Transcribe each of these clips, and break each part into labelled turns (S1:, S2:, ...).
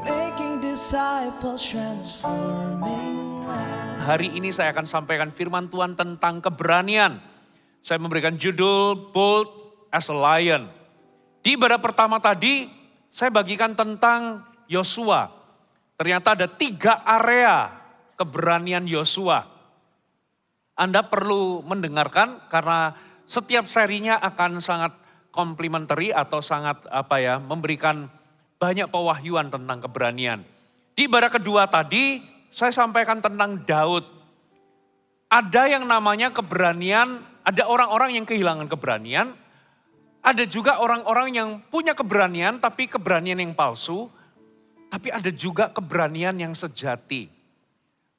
S1: making disciples, transforming lives.
S2: Hari ini saya akan sampaikan firman Tuhan tentang keberanian. Saya memberikan judul Bold as a Lion. Di ibadah pertama tadi, saya bagikan tentang Yosua. Ternyata ada 3 area keberanian Yosua. Anda perlu mendengarkan karena setiap serinya akan sangat komplementari atau sangat memberikan banyak pewahyuan tentang keberanian. Di ibadah kedua tadi, saya sampaikan tentang Daud. Ada yang namanya keberanian, ada orang-orang yang kehilangan keberanian, ada juga orang-orang yang punya keberanian tapi keberanian yang palsu, tapi ada juga keberanian yang sejati.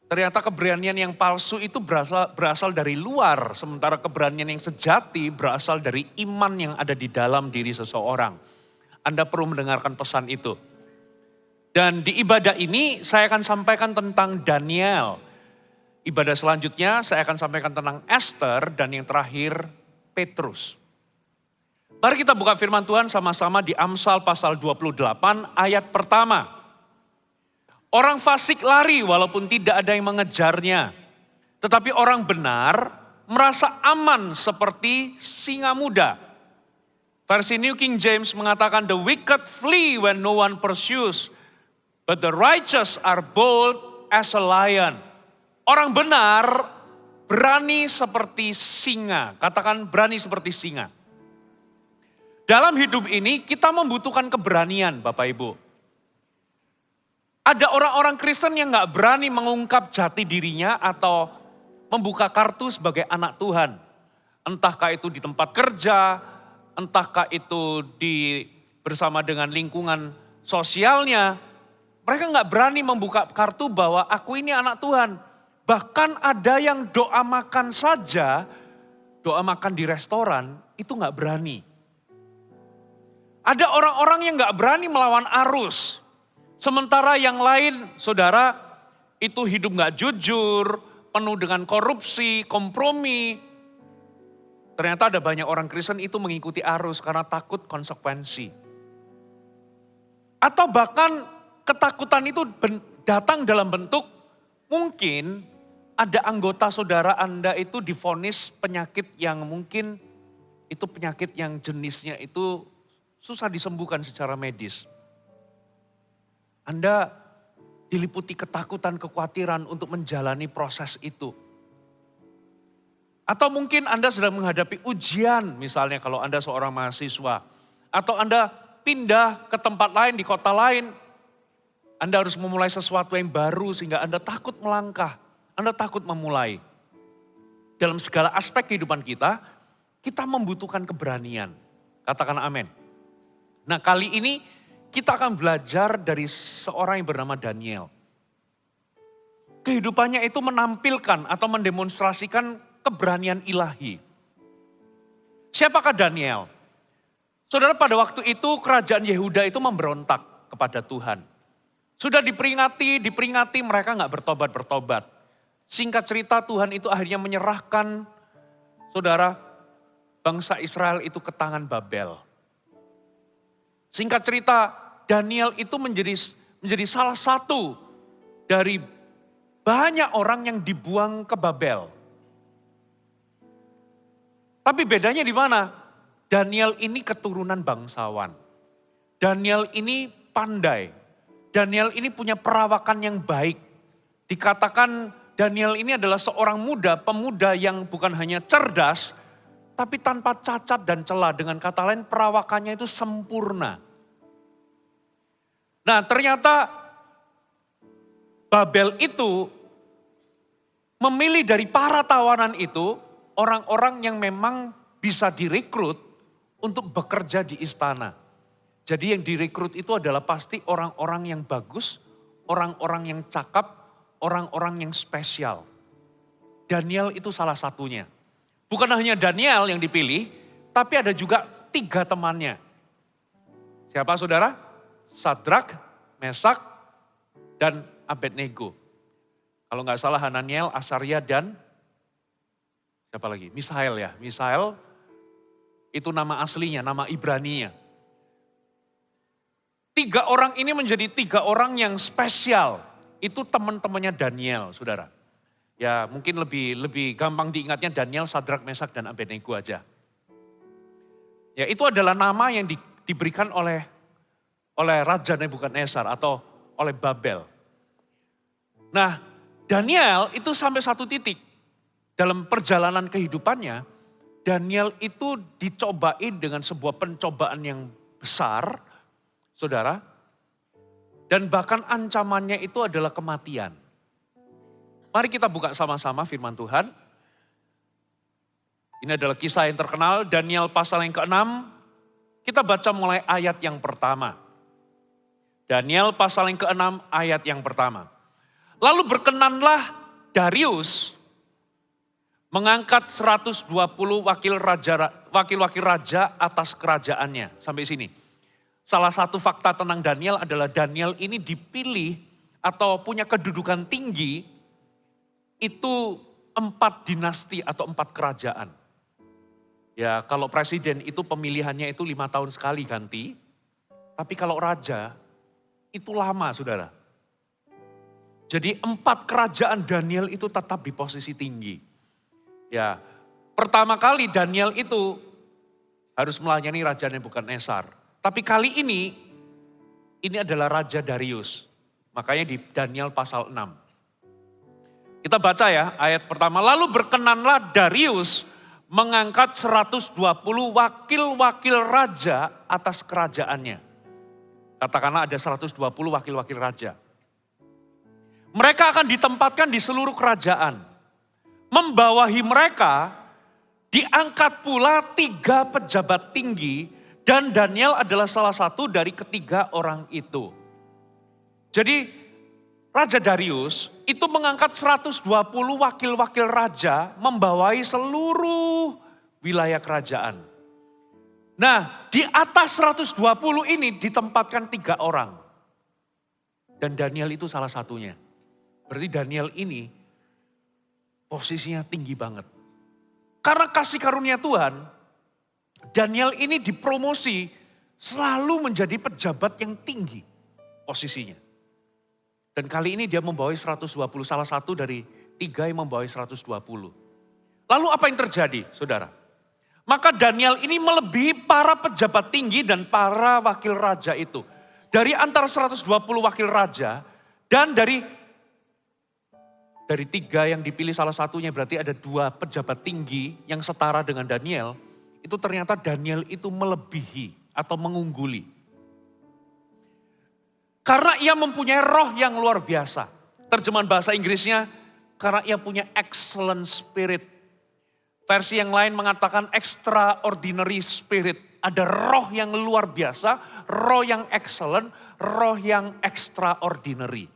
S2: Ternyata keberanian yang palsu itu berasal dari luar, sementara keberanian yang sejati berasal dari iman yang ada di dalam diri seseorang. Anda perlu mendengarkan pesan itu. Dan di ibadah ini saya akan sampaikan tentang Daniel. Ibadah selanjutnya saya akan sampaikan tentang Esther dan yang terakhir Petrus. Mari kita buka firman Tuhan sama-sama di Amsal pasal 28 ayat pertama. Orang fasik lari walaupun tidak ada yang mengejarnya. Tetapi orang benar merasa aman seperti singa muda. Versi New King James mengatakan, the wicked flee when no one pursues, but the righteous are bold as a lion. Orang benar berani seperti singa. Katakan berani seperti singa. Dalam hidup ini kita membutuhkan keberanian Bapak Ibu. Ada orang-orang Kristen yang gak berani mengungkap jati dirinya atau membuka kartu sebagai anak Tuhan. Entahkah itu di tempat kerja, entahkah itu bersama dengan lingkungan sosialnya. Mereka gak berani membuka kartu bahwa aku ini anak Tuhan. Bahkan ada yang doa makan saja, doa makan di restoran itu gak berani. Ada orang-orang yang gak berani melawan arus. Sementara yang lain, saudara, itu hidup gak jujur, penuh dengan korupsi, kompromi. Ternyata ada banyak orang Kristen itu mengikuti arus karena takut konsekuensi. Atau bahkan ketakutan itu datang dalam bentuk mungkin ada anggota saudara Anda itu divonis penyakit yang mungkin itu penyakit yang jenisnya itu susah disembuhkan secara medis. Anda diliputi ketakutan, kekhawatiran untuk menjalani proses itu. Atau mungkin Anda sedang menghadapi ujian, misalnya kalau Anda seorang mahasiswa. Atau Anda pindah ke tempat lain, di kota lain. Anda harus memulai sesuatu yang baru sehingga Anda takut melangkah. Anda takut memulai. Dalam segala aspek kehidupan kita membutuhkan keberanian. Katakan amin. Nah kali ini kita akan belajar dari seorang yang bernama Daniel. Kehidupannya itu menampilkan atau mendemonstrasikan keberanian ilahi. Siapakah Daniel? Saudara, pada waktu itu kerajaan Yehuda itu memberontak kepada Tuhan. Sudah diperingati mereka gak bertobat. Singkat cerita Tuhan itu akhirnya menyerahkan saudara bangsa Israel itu ke tangan Babel. Singkat cerita, Daniel itu menjadi salah satu dari banyak orang yang dibuang ke Babel. Tapi bedanya di mana? Daniel ini keturunan bangsawan. Daniel ini pandai. Daniel ini punya perawakan yang baik. Dikatakan Daniel ini adalah seorang pemuda yang bukan hanya cerdas, tapi tanpa cacat dan celah. Dengan kata lain perawakannya itu sempurna. Nah ternyata Babel itu memilih dari para tawanan itu orang-orang yang memang bisa direkrut untuk bekerja di istana. Jadi yang direkrut itu adalah pasti orang-orang yang bagus, orang-orang yang cakap, orang-orang yang spesial. Daniel itu salah satunya. Bukan hanya Daniel yang dipilih, tapi ada juga 3 temannya. Siapa saudara? Sadrak, Mesak, dan Abednego. Kalau nggak salah Hananiel, Asaria, dan siapa lagi? Misael ya. Misael itu nama aslinya, nama Ibraninya. Tiga orang ini menjadi tiga orang yang spesial. Itu teman-temannya Daniel, saudara. Ya mungkin lebih gampang diingatnya Daniel, Sadrak, Mesak, dan Abednego aja. Ya itu adalah nama yang diberikan oleh Raja Nebukadnezar atau oleh Babel. Nah Daniel itu sampai satu titik dalam perjalanan kehidupannya, Daniel itu dicobain dengan sebuah pencobaan yang besar, saudara. Dan bahkan ancamannya itu adalah kematian. Mari kita buka sama-sama firman Tuhan. Ini adalah kisah yang terkenal, Daniel pasal yang ke-6. Kita baca mulai ayat yang pertama. Daniel pasal yang ke-6 ayat yang pertama. Lalu berkenanlah Darius mengangkat 120 wakil-wakil raja atas kerajaannya. Sampai sini. Salah satu fakta tentang Daniel adalah Daniel ini dipilih atau punya kedudukan tinggi itu 4 dinasti atau 4 kerajaan. Ya kalau presiden itu pemilihannya itu 5 tahun sekali ganti. Tapi kalau raja itu lama saudara. Jadi 4 kerajaan Daniel itu tetap di posisi tinggi. Ya pertama kali Daniel itu harus melayani Raja Nebukadnezar. Tapi kali ini adalah Raja Darius. Makanya di Daniel pasal 6. Kita baca ya ayat pertama. Lalu berkenanlah Darius mengangkat 120 wakil-wakil raja atas kerajaannya. Katakanlah ada 120 wakil-wakil raja. Mereka akan ditempatkan di seluruh kerajaan. Membawahi mereka diangkat pula 3 pejabat tinggi. Dan Daniel adalah salah satu dari ketiga orang itu. Jadi Raja Darius itu mengangkat 120 wakil-wakil raja membawahi seluruh wilayah kerajaan. Nah di atas 120 ini ditempatkan 3 orang. Dan Daniel itu salah satunya. Berarti Daniel ini posisinya tinggi banget. Karena kasih karunia Tuhan, Daniel ini dipromosi selalu menjadi pejabat yang tinggi posisinya. Dan kali ini dia membawahi 120, salah satu dari 3 yang membawahi 120. Lalu apa yang terjadi saudara? Maka Daniel ini melebihi para pejabat tinggi dan para wakil raja itu. Dari antara 120 wakil raja dan dari 3 yang dipilih salah satunya berarti ada 2 pejabat tinggi yang setara dengan Daniel. Itu ternyata Daniel itu melebihi atau mengungguli. Karena ia mempunyai roh yang luar biasa. Terjemahan bahasa Inggrisnya, karena ia punya excellent spirit. Versi yang lain mengatakan extraordinary spirit. Ada roh yang luar biasa, roh yang excellent, roh yang extraordinary.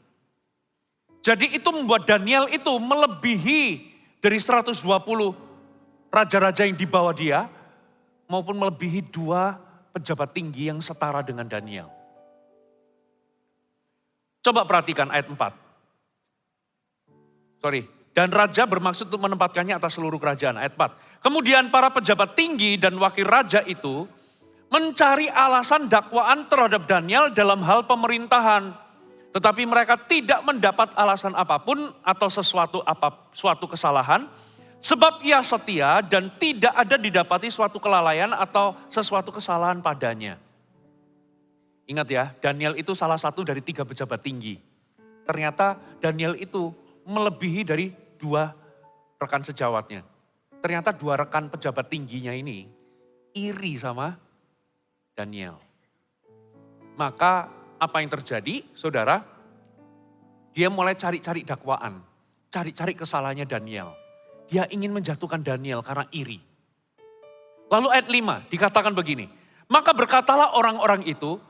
S2: Jadi itu membuat Daniel itu melebihi dari 120 raja-raja yang dibawa dia, maupun melebihi 2 pejabat tinggi yang setara dengan Daniel. Coba perhatikan ayat 4. Dan raja bermaksud untuk menempatkannya atas seluruh kerajaan. Ayat 4. Kemudian para pejabat tinggi dan wakil raja itu mencari alasan dakwaan terhadap Daniel dalam hal pemerintahan. Tetapi mereka tidak mendapat alasan apapun atau suatu kesalahan. Sebab ia setia dan tidak ada didapati suatu kelalaian atau sesuatu kesalahan padanya. Ingat ya, Daniel itu salah satu dari 3 pejabat tinggi. Ternyata Daniel itu melebihi dari 2 rekan sejawatnya. Ternyata 2 rekan pejabat tingginya ini iri sama Daniel. Maka apa yang terjadi saudara? Dia mulai cari-cari dakwaan. Cari-cari kesalahannya Daniel. Dia ingin menjatuhkan Daniel karena iri. Lalu ayat 5 dikatakan begini. Maka berkatalah orang-orang itu,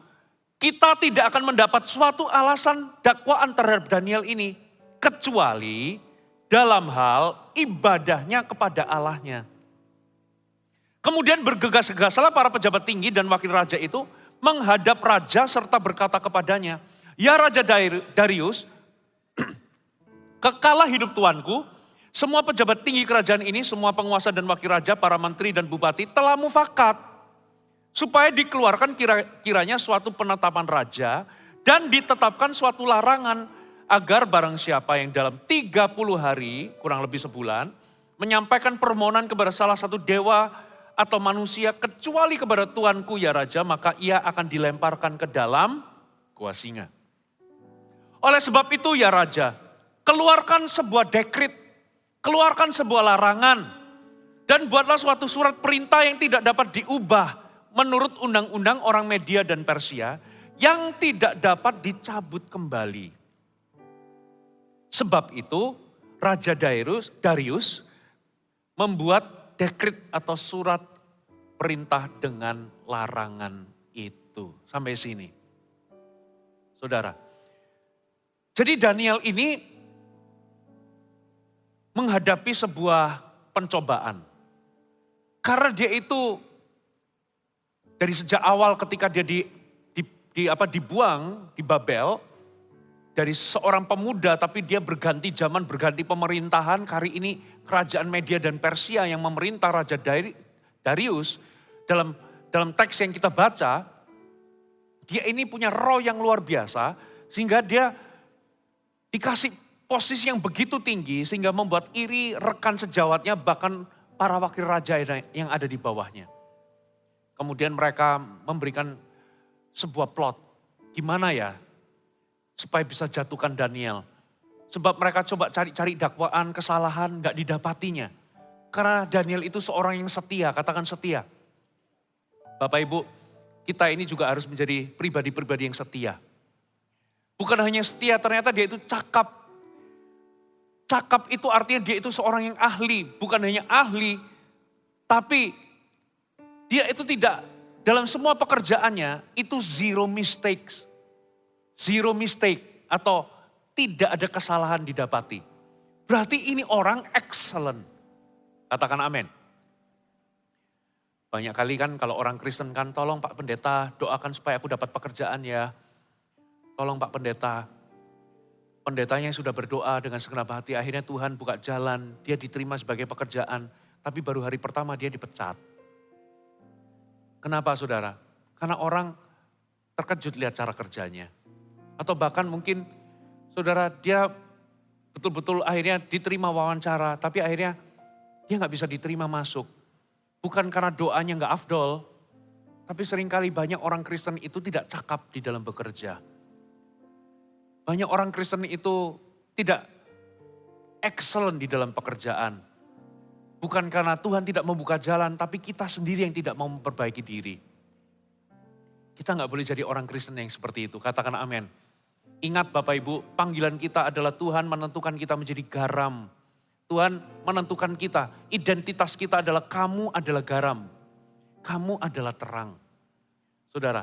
S2: kita tidak akan mendapat suatu alasan dakwaan terhadap Daniel ini. Kecuali dalam hal ibadahnya kepada Allahnya. Kemudian bergegas-gegaslah para pejabat tinggi dan wakil raja itu menghadap raja serta berkata kepadanya, ya Raja Darius, kekalah hidup tuanku, semua pejabat tinggi kerajaan ini, semua penguasa dan wakil raja, para menteri dan bupati telah mufakat. supaya dikeluarkan kiranya suatu penetapan raja dan ditetapkan suatu larangan agar barang siapa yang dalam 30 hari, kurang lebih sebulan, menyampaikan permohonan kepada salah satu dewa atau manusia kecuali kepada Tuanku ya Raja, maka ia akan dilemparkan ke dalam gua singa. Oleh sebab itu ya Raja, keluarkan sebuah dekrit, keluarkan sebuah larangan, dan buatlah suatu surat perintah yang tidak dapat diubah menurut undang-undang orang Media dan Persia yang tidak dapat dicabut kembali. Sebab itu Raja Darius membuat dekrit atau surat perintah dengan larangan itu. Sampai sini. Saudara. Jadi Daniel ini menghadapi sebuah pencobaan. Karena dia itu dari sejak awal ketika dia dibuang di Babel, dari seorang pemuda tapi dia berganti zaman, berganti pemerintahan. Hari ini kerajaan Media dan Persia yang memerintah Raja Darius. Dalam teks yang kita baca, dia ini punya roh yang luar biasa sehingga dia dikasih posisi yang begitu tinggi sehingga membuat iri rekan sejawatnya bahkan para wakil raja yang ada di bawahnya. Kemudian mereka memberikan sebuah plot, gimana ya supaya bisa jatuhkan Daniel. Sebab mereka coba cari-cari dakwaan, kesalahan, gak didapatinya. Karena Daniel itu seorang yang setia, katakan setia. Bapak Ibu, kita ini juga harus menjadi pribadi-pribadi yang setia. Bukan hanya setia, ternyata dia itu cakap. Cakap itu artinya dia itu seorang yang ahli. Bukan hanya ahli, tapi dia itu tidak, dalam semua pekerjaannya itu zero mistakes. Zero mistake atau tidak ada kesalahan didapati. Berarti ini orang excellent. Katakan amin. Banyak kali kan kalau orang Kristen kan, tolong Pak Pendeta doakan supaya aku dapat pekerjaan ya. Tolong Pak Pendeta. Pendetanya yang sudah berdoa dengan segenap hati, akhirnya Tuhan buka jalan, dia diterima sebagai pekerjaan. Tapi baru hari pertama dia dipecat. Kenapa saudara? Karena orang terkejut lihat cara kerjanya. Atau bahkan mungkin saudara dia betul-betul akhirnya diterima wawancara, tapi akhirnya dia gak bisa diterima masuk. Bukan karena doanya gak afdol, tapi seringkali banyak orang Kristen itu tidak cakap di dalam bekerja. Banyak orang Kristen itu tidak excellent di dalam pekerjaan. Bukan karena Tuhan tidak membuka jalan, tapi kita sendiri yang tidak mau memperbaiki diri. Kita gak boleh jadi orang Kristen yang seperti itu, katakan amin. Ingat Bapak Ibu, panggilan kita adalah Tuhan menentukan kita menjadi garam. Tuhan menentukan kita, identitas kita adalah kamu adalah garam. Kamu adalah terang. Saudara,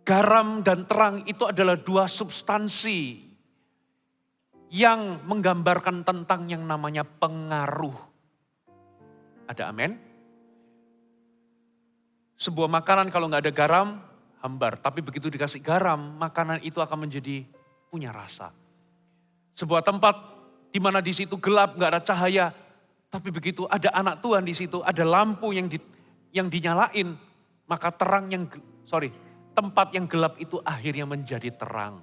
S2: garam dan terang itu adalah dua substansi yang menggambarkan tentang yang namanya pengaruh. Ada amin? Sebuah makanan kalau nggak ada garam, hambar. Tapi begitu dikasih garam, makanan itu akan menjadi punya rasa. Sebuah tempat di mana di situ gelap, nggak ada cahaya. Tapi begitu ada anak Tuhan di situ, ada lampu yang dinyalain, maka tempat yang gelap itu akhirnya menjadi terang.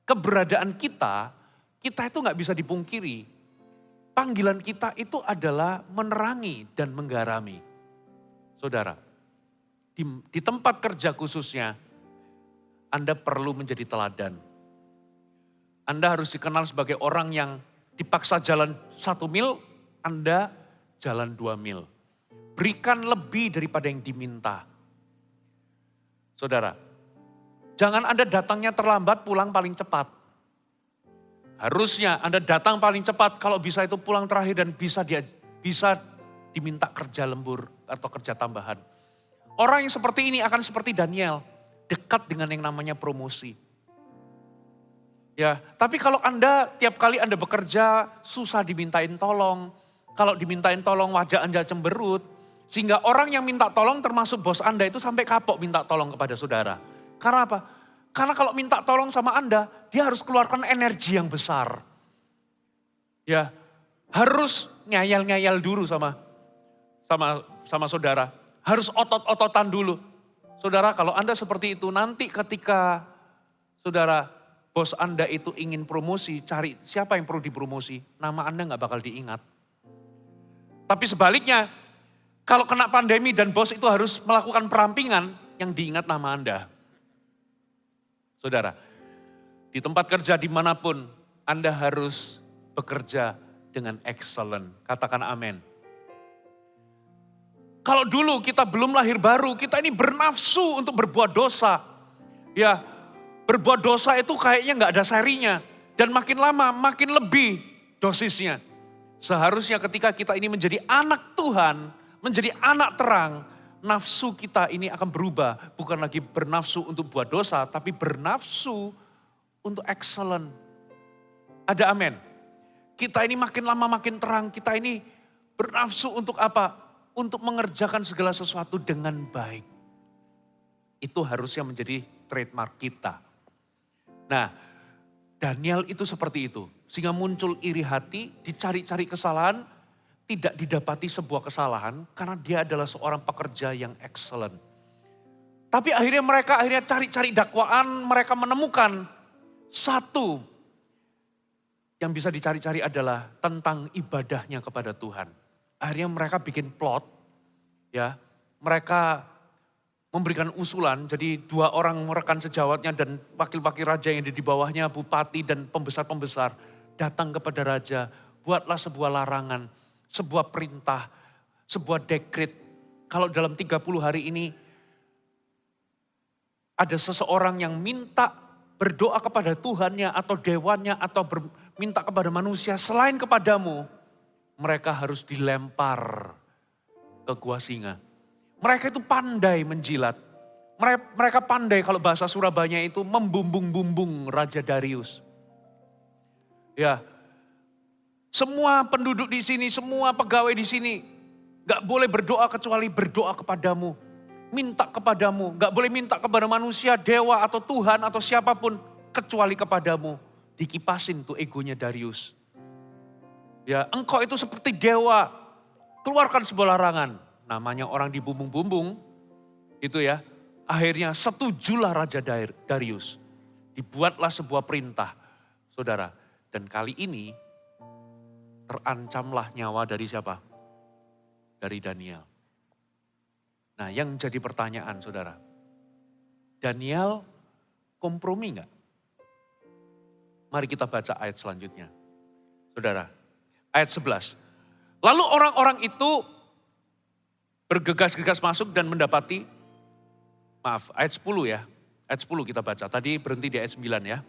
S2: Keberadaan kita itu nggak bisa dipungkiri. Panggilan kita itu adalah menerangi dan menggarami. Saudara, di tempat kerja khususnya, Anda perlu menjadi teladan. Anda harus dikenal sebagai orang yang dipaksa jalan 1 mil, Anda jalan 2 mil. Berikan lebih daripada yang diminta. Saudara, jangan Anda datangnya terlambat, pulang paling cepat. Harusnya Anda datang paling cepat, kalau bisa itu pulang terakhir dan bisa diminta kerja lembur atau kerja tambahan. Orang yang seperti ini akan seperti Daniel, dekat dengan yang namanya promosi. Ya, tapi kalau Anda tiap kali Anda bekerja susah dimintain tolong, kalau dimintain tolong wajah Anda cemberut, sehingga orang yang minta tolong termasuk bos Anda itu sampai kapok minta tolong kepada saudara. Karena apa? Karena kalau minta tolong sama Anda, dia harus keluarkan energi yang besar. Ya, harus ngayal-ngayal dulu sama saudara. harus otot-ototan dulu. Saudara, kalau Anda seperti itu, nanti ketika saudara, bos Anda itu ingin promosi, cari siapa yang perlu dipromosi, nama Anda nggak bakal diingat. Tapi sebaliknya, kalau kena pandemi dan bos itu harus melakukan perampingan, yang diingat nama Anda. Saudara, di tempat kerja dimanapun, Anda harus bekerja dengan excellent. Katakan amin. Kalau dulu kita belum lahir baru, kita ini bernafsu untuk berbuat dosa. Ya, berbuat dosa itu kayaknya nggak ada serinya. Dan makin lama makin lebih dosisnya. Seharusnya ketika kita ini menjadi anak Tuhan, menjadi anak terang, nafsu kita ini akan berubah. Bukan lagi bernafsu untuk buat dosa, tapi bernafsu untuk excellent. Ada amin. Kita ini makin lama makin terang, kita ini bernafsu untuk apa? Untuk mengerjakan segala sesuatu dengan baik. Itu harusnya menjadi trademark kita. Nah, Daniel itu seperti itu. Sehingga muncul iri hati, dicari-cari kesalahan, tidak didapati sebuah kesalahan karena dia adalah seorang pekerja yang excellent. Tapi mereka cari-cari dakwaan, mereka menemukan satu yang bisa dicari-cari adalah tentang ibadahnya kepada Tuhan. Akhirnya mereka bikin plot, ya, mereka memberikan usulan, jadi 2 orang rekan sejawatnya dan wakil-wakil raja yang ada di bawahnya, bupati dan pembesar-pembesar, datang kepada raja, buatlah sebuah larangan, sebuah perintah, sebuah dekret. Kalau dalam 30 hari ini ada seseorang yang minta berdoa kepada Tuhannya atau dewannya atau minta kepada manusia selain kepadamu, mereka harus dilempar ke gua singa. Mereka itu pandai menjilat. Mereka pandai kalau bahasa Surabaya itu membumbung-bumbung Raja Darius. Ya, semua penduduk di sini, semua pegawai di sini gak boleh berdoa kecuali berdoa kepadamu. Minta kepadamu, gak boleh minta kepada manusia, dewa atau Tuhan atau siapapun kecuali kepadamu. Dikipasin tuh egonya Darius. Ya, engkau itu seperti dewa, keluarkan sebuah larangan. Namanya orang dibumbung-bumbung, itu ya. Akhirnya setujulah Raja Darius. Dibuatlah sebuah perintah, saudara. Dan kali ini terancamlah nyawa dari siapa? Dari Daniel. Nah, yang jadi pertanyaan saudara, Daniel kompromi enggak? Mari kita baca ayat selanjutnya. Saudara, ayat 11. Lalu orang-orang itu bergegas-gegas masuk dan mendapati, ayat 10 ya. Ayat 10 kita baca, tadi berhenti di ayat 9 ya.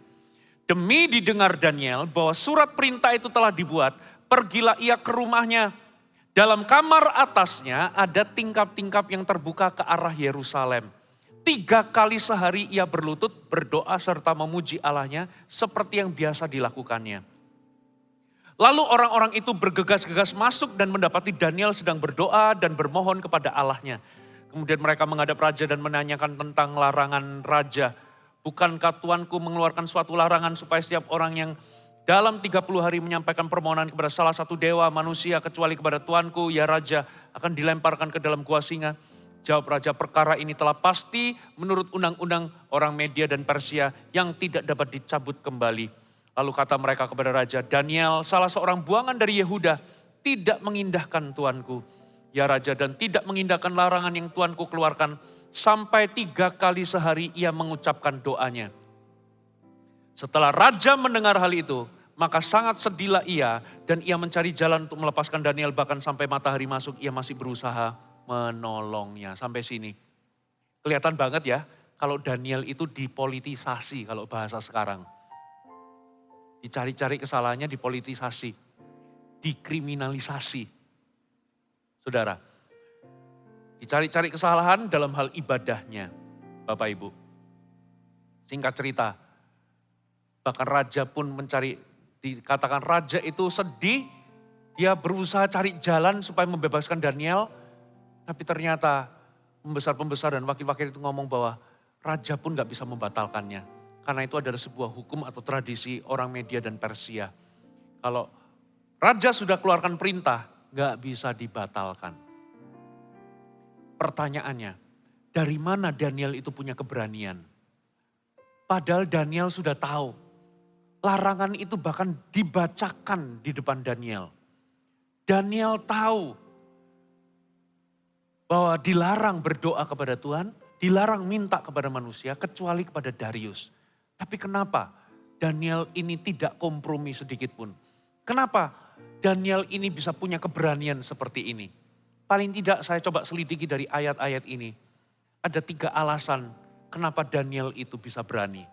S2: Demi didengar Daniel bahwa surat perintah itu telah dibuat, pergilah ia ke rumahnya. Dalam kamar atasnya ada tingkap-tingkap yang terbuka ke arah Yerusalem. 3 kali sehari ia berlutut, berdoa serta memuji Allahnya seperti yang biasa dilakukannya. Lalu orang-orang itu bergegas-gegas masuk dan mendapati Daniel sedang berdoa dan bermohon kepada Allahnya. Kemudian mereka menghadap raja dan menanyakan tentang larangan raja. Bukankah Tuanku mengeluarkan suatu larangan supaya setiap orang yang dalam 30 hari menyampaikan permohonan kepada salah satu dewa manusia kecuali kepada Tuanku, ya Raja, akan dilemparkan ke dalam gua singa. Jawab Raja, perkara ini telah pasti menurut undang-undang orang Media dan Persia yang tidak dapat dicabut kembali. Lalu kata mereka kepada Raja, Daniel, salah seorang buangan dari Yehuda, tidak mengindahkan Tuanku, ya Raja, dan tidak mengindahkan larangan yang Tuanku keluarkan. Sampai 3 kali sehari ia mengucapkan doanya. Setelah Raja mendengar hal itu, maka sangat sedihlah ia dan ia mencari jalan untuk melepaskan Daniel. Bahkan sampai matahari masuk ia masih berusaha menolongnya. Sampai sini. Kelihatan banget ya kalau Daniel itu dipolitisasi kalau bahasa sekarang. Dicari-cari kesalahannya, dipolitisasi. Dikriminalisasi. Saudara, dicari-cari kesalahan dalam hal ibadahnya, Bapak Ibu. Singkat cerita, bahkan raja pun mencari, dikatakan raja itu sedih, dia berusaha cari jalan supaya membebaskan Daniel, tapi ternyata pembesar-pembesar dan wakil-wakil itu ngomong bahwa raja pun gak bisa membatalkannya. Karena itu adalah sebuah hukum atau tradisi orang Media dan Persia. Kalau raja sudah keluarkan perintah, gak bisa dibatalkan. Pertanyaannya, dari mana Daniel itu punya keberanian? Padahal Daniel sudah tahu, larangan itu bahkan dibacakan di depan Daniel. Daniel tahu bahwa dilarang berdoa kepada Tuhan, dilarang minta kepada manusia, kecuali kepada Darius. Tapi kenapa Daniel ini tidak kompromi sedikit pun? Kenapa Daniel ini bisa punya keberanian seperti ini? Paling tidak saya coba selidiki dari ayat-ayat ini. Ada 3 alasan kenapa Daniel itu bisa berani.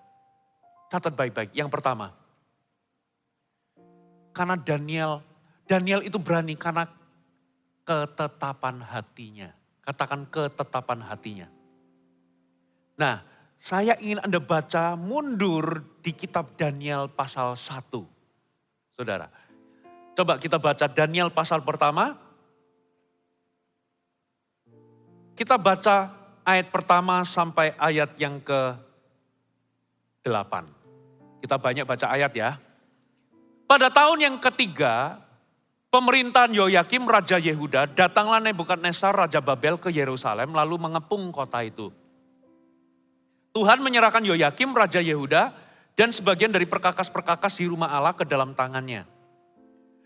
S2: Catat baik-baik. Yang pertama, karena Daniel itu berani karena ketetapan hatinya. Katakan ketetapan hatinya. Nah, saya ingin Anda baca mundur di kitab Daniel pasal 1. Saudara, coba kita baca Daniel pasal pertama. Kita baca ayat pertama sampai ayat yang ke-8. Kita banyak baca ayat ya. Pada tahun yang ketiga, pemerintahan Yoyakim Raja Yehuda, datanglah Nebukadnezar Raja Babel ke Yerusalem lalu mengepung kota itu. Tuhan menyerahkan Yoyakim Raja Yehuda dan sebagian dari perkakas-perkakas di rumah Allah ke dalam tangannya.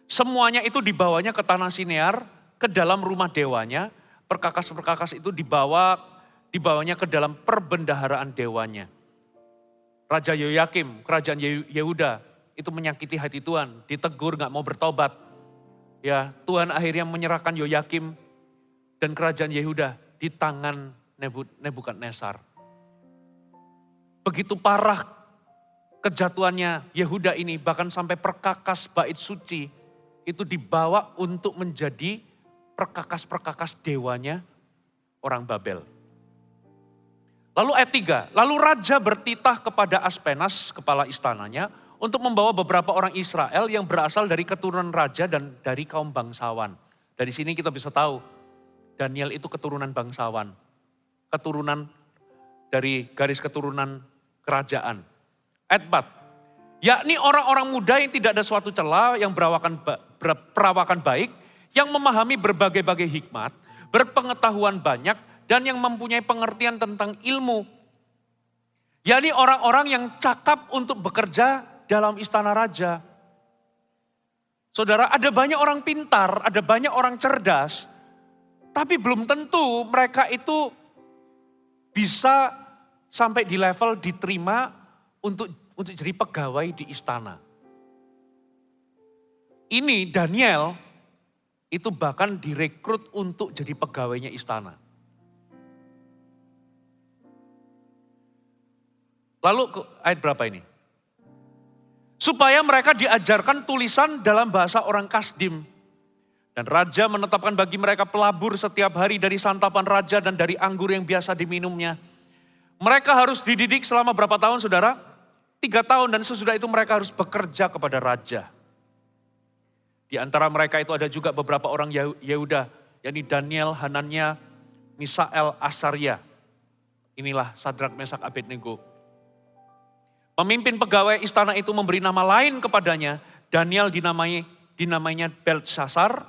S2: Semuanya itu dibawanya ke tanah Sinear, ke dalam rumah dewanya. Perkakas-perkakas itu dibawanya ke dalam perbendaharaan dewanya. Raja Yoyakim, kerajaan Yehuda itu menyakiti hati Tuhan, ditegur gak mau bertobat. Ya, Tuhan akhirnya menyerahkan Yoyakim dan kerajaan Yehuda di tangan Nebukadnezar. Begitu parah kejatuhannya Yehuda ini, bahkan sampai perkakas bait suci itu dibawa untuk menjadi perkakas-perkakas dewanya orang Babel. Lalu ayat 3, lalu raja bertitah kepada Aspenas, kepala istananya, untuk membawa beberapa orang Israel yang berasal dari keturunan raja dan dari kaum bangsawan. Dari sini kita bisa tahu, Daniel itu keturunan bangsawan. Keturunan dari garis keturunan kerajaan. Ayat 4, yakni orang-orang muda yang tidak ada suatu celah, yang perawakan baik, yang memahami berbagai-bagai hikmat, berpengetahuan banyak, dan yang mempunyai pengertian tentang ilmu. Yakni orang-orang yang cakap untuk bekerja dalam istana raja. Saudara, ada banyak orang pintar, ada banyak orang cerdas, tapi belum tentu mereka itu bisa sampai di level diterima untuk jadi pegawai di istana. Ini Daniel itu bahkan direkrut untuk jadi pegawainya istana. Lalu ayat berapa ini? Supaya mereka diajarkan tulisan dalam bahasa orang Kasdim. Dan raja menetapkan bagi mereka pelabur setiap hari dari santapan raja dan dari anggur yang biasa diminumnya. Mereka harus dididik selama berapa tahun saudara? 3 tahun dan sesudah itu mereka harus bekerja kepada raja. Di antara mereka itu ada juga beberapa orang Yehuda, yakni Daniel, Hanania, Misael, Asaria. Inilah Sadrak, Mesak, Abednego. Pemimpin pegawai istana itu memberi nama lain kepadanya. Daniel dinamainya Belteshazzar,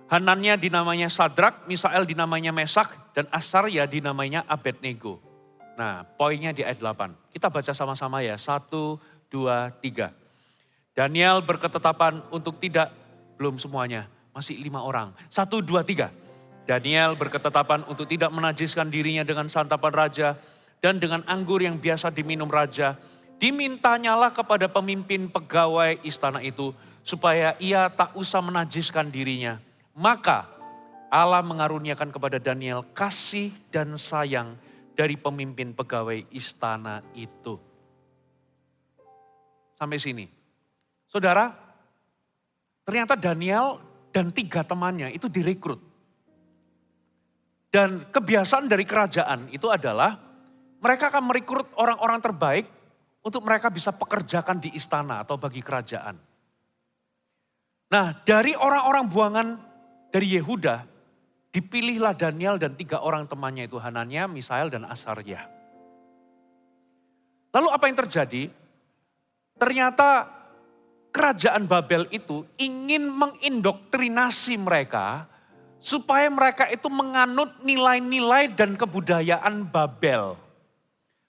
S2: Hanania dinamainya Sadrak, Misael dinamainya Mesak, dan Asaria dinamainya Abednego. Nah, poinnya di ayat 8. Kita baca sama-sama ya, 1, 2, 3. Daniel berketetapan untuk belum semuanya, masih 5 orang. 1, 2, 3. Daniel berketetapan untuk tidak menajiskan dirinya dengan santapan raja dan dengan anggur yang biasa diminum raja. Dimintanyalah kepada pemimpin pegawai istana itu supaya ia tak usah menajiskan dirinya. Maka Allah mengaruniakan kepada Daniel kasih dan sayang dari pemimpin pegawai istana itu. Sampai sini. Saudara, ternyata Daniel dan 3 temannya itu direkrut. Dan kebiasaan dari kerajaan itu adalah mereka akan merekrut orang-orang terbaik untuk mereka bisa pekerjakan di istana atau bagi kerajaan. Nah, dari orang-orang buangan dari Yehuda, dipilihlah Daniel dan 3 orang temannya itu Hanania, Misael, dan Asaria. Lalu apa yang terjadi? Ternyata kerajaan Babel itu ingin mengindoktrinasi mereka supaya mereka itu menganut nilai-nilai dan kebudayaan Babel.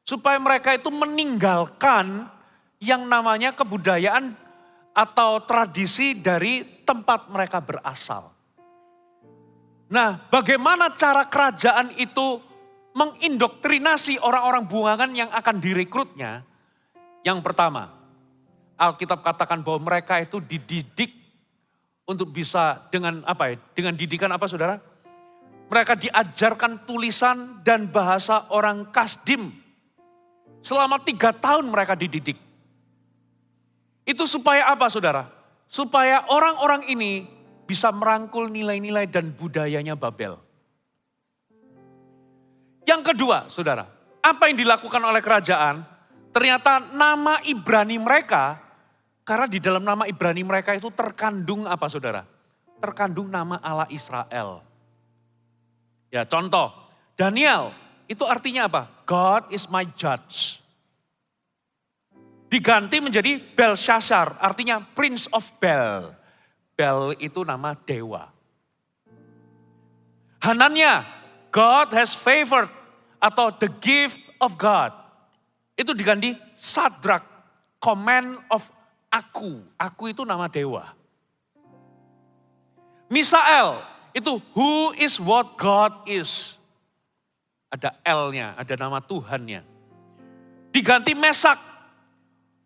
S2: Supaya mereka itu meninggalkan yang namanya kebudayaan atau tradisi dari tempat mereka berasal. Nah, bagaimana cara kerajaan itu mengindoktrinasi orang-orang buangan yang akan direkrutnya? Yang pertama, Alkitab katakan bahwa mereka itu dididik untuk bisa dengan apa ya? Dengan didikan apa saudara? Mereka diajarkan tulisan dan bahasa orang Kasdim. Selama 3 tahun mereka dididik. Itu supaya apa saudara? Supaya orang-orang ini bisa merangkul nilai-nilai dan budayanya Babel. Yang kedua saudara, apa yang dilakukan oleh kerajaan? Ternyata nama Ibrani mereka, karena di dalam nama Ibrani mereka itu terkandung apa saudara? Terkandung nama Allah Israel. Ya contoh, Daniel itu artinya apa? God is my judge. Diganti menjadi Belshazzar, artinya Prince of Bel. Bel itu nama dewa. Hananya, God has favored atau the gift of God. Itu diganti Sadrak, command of aku. Aku itu nama dewa. Misael, itu who is what God is. Ada L-nya, ada nama Tuhannya. Diganti Mesak,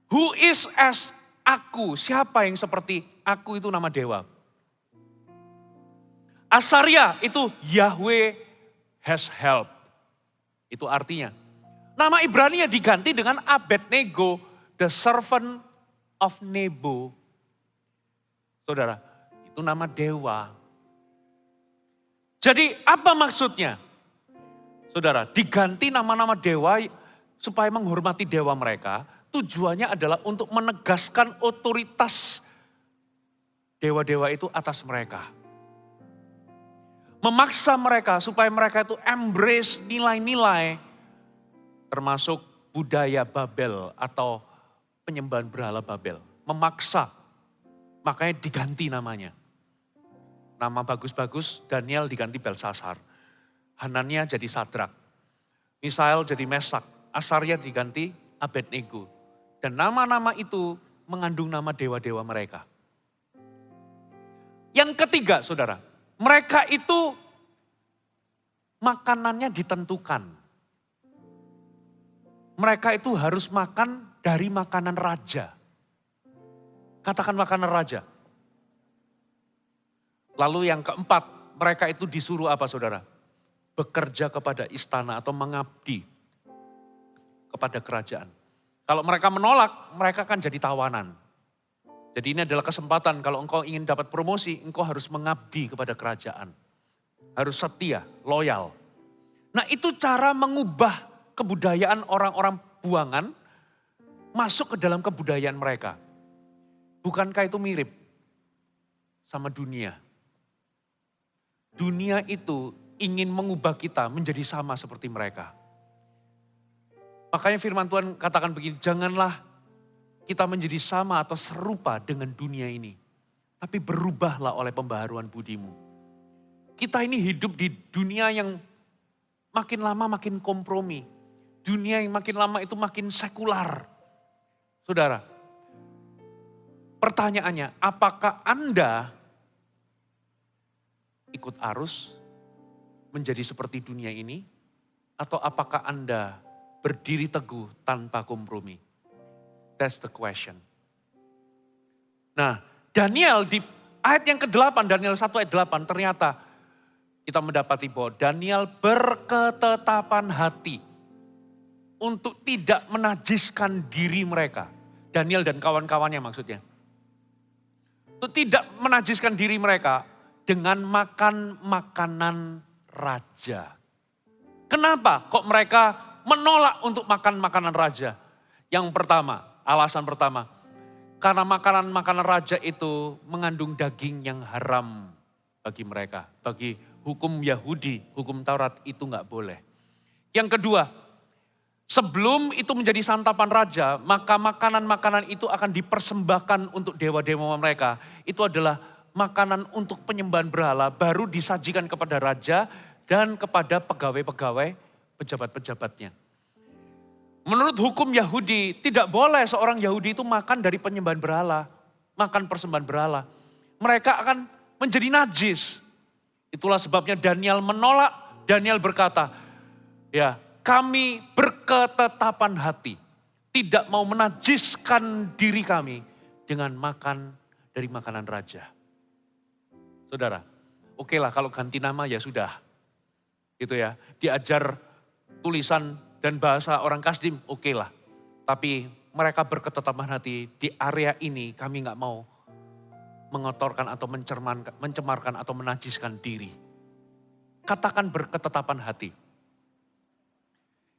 S2: who is as aku. Siapa yang seperti aku itu nama dewa. Asaria itu Yahweh has helped. Itu artinya. Nama Ibrani diganti dengan Abednego, the servant of Nebo. Saudara, itu nama dewa. Jadi apa maksudnya? Saudara, diganti nama-nama dewa supaya menghormati dewa mereka. Tujuannya adalah untuk menegaskan otoritas dewa-dewa itu atas mereka. Memaksa mereka supaya mereka itu embrace nilai-nilai termasuk budaya Babel atau penyembahan berhala Babel. Memaksa, makanya diganti namanya. Nama bagus-bagus, Daniel diganti Belshazzar. Hanania jadi Sadrak. Misael jadi Mesak. Asaria diganti Abednego. Dan nama-nama itu mengandung nama dewa-dewa mereka. Yang ketiga saudara, mereka itu makanannya ditentukan. Mereka itu harus makan dari makanan raja. Katakan makanan raja. Lalu yang keempat, mereka itu disuruh apa saudara? Bekerja kepada istana atau mengabdi kepada kerajaan. Kalau mereka menolak, mereka akan jadi tawanan. Jadi ini adalah kesempatan kalau engkau ingin dapat promosi, engkau harus mengabdi kepada kerajaan. Harus setia, loyal. Nah itu cara mengubah kebudayaan orang-orang buangan masuk ke dalam kebudayaan mereka. Bukankah itu mirip sama dunia? Dunia itu ingin mengubah kita menjadi sama seperti mereka. Makanya firman Tuhan katakan begini, janganlah kita menjadi sama atau serupa dengan dunia ini. Tapi berubahlah oleh pembaharuan budimu. Kita ini hidup di dunia yang makin lama makin kompromi. Dunia yang makin lama itu makin sekular. Saudara, pertanyaannya, apakah Anda ikut arus menjadi seperti dunia ini? Atau apakah Anda berdiri teguh tanpa kompromi? That's the question. Nah, Daniel di ayat yang ke-8, Daniel 1 ayat 8, ternyata kita mendapati bahwa Daniel berketetapan hati untuk tidak menajiskan diri mereka. Daniel dan kawan-kawannya maksudnya. Untuk tidak menajiskan diri mereka dengan makan makanan raja. Kenapa kok mereka menolak untuk makan makanan raja? Yang pertama, alasan pertama, karena makanan-makanan raja itu mengandung daging yang haram bagi mereka. Bagi hukum Yahudi, hukum Taurat itu nggak boleh. Yang kedua, sebelum itu menjadi santapan raja, maka makanan-makanan itu akan dipersembahkan untuk dewa-dewa mereka. Itu adalah makanan untuk penyembahan berhala baru disajikan kepada raja dan kepada pegawai-pegawai pejabat-pejabatnya. Menurut hukum Yahudi, tidak boleh seorang Yahudi itu makan dari penyembahan berhala, makan persembahan berhala. Mereka akan menjadi najis. Itulah sebabnya Daniel menolak. Daniel berkata, ya, kami berketetapan hati, tidak mau menajiskan diri kami dengan makan dari makanan raja. Saudara, oke lah kalau ganti nama ya sudah. Gitu ya, diajar tulisan dan bahasa orang Kasdim, oke lah. Tapi mereka berketetapan hati, di area ini kami gak mau mengotorkan atau mencemarkan atau menajiskan diri. Katakan berketetapan hati.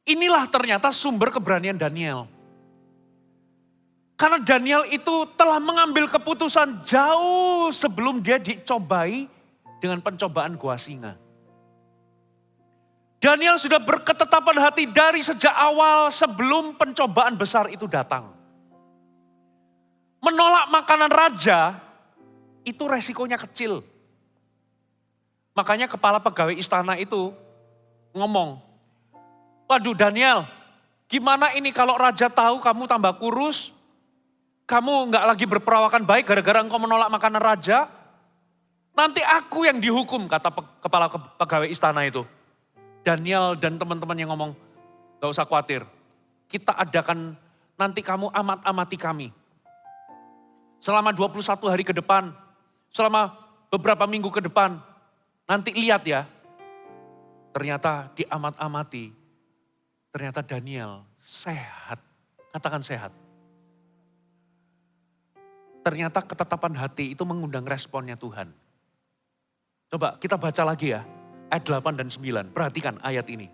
S2: Inilah ternyata sumber keberanian Daniel. Karena Daniel itu telah mengambil keputusan jauh sebelum dia dicobai dengan pencobaan gua singa. Daniel sudah berketetapan hati dari sejak awal sebelum pencobaan besar itu datang. Menolak makanan raja itu resikonya kecil. Makanya kepala pegawai istana itu ngomong, waduh Daniel, gimana ini kalau raja tahu kamu tambah kurus, kamu nggak lagi berperawakan baik gara-gara engkau menolak makanan raja, nanti aku yang dihukum, kata kepala pegawai istana itu. Daniel dan teman-teman yang ngomong, gak usah khawatir, kita adakan nanti kamu amati kami. Selama 21 hari ke depan, selama beberapa minggu ke depan, nanti lihat ya, ternyata diamat-amati, ternyata Daniel sehat, katakan sehat. Ternyata ketetapan hati itu mengundang responnya Tuhan. Coba kita baca lagi ya. Ayat 8 dan 9, perhatikan ayat ini.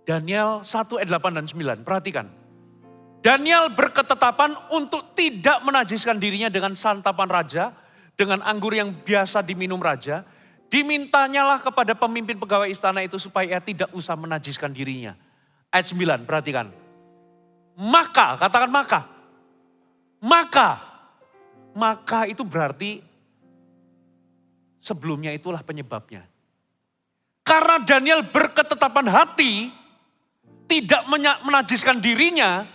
S2: Daniel 1 ayat 8 dan 9, perhatikan. Daniel berketetapan untuk tidak menajiskan dirinya dengan santapan raja, dengan anggur yang biasa diminum raja. Dimintanyalah kepada pemimpin pegawai istana itu supaya ia tidak usah menajiskan dirinya. Ayat 9, perhatikan. Maka, katakan maka. Maka itu berarti sebelumnya itulah penyebabnya. Karena Daniel berketetapan hati, tidak menajiskan dirinya,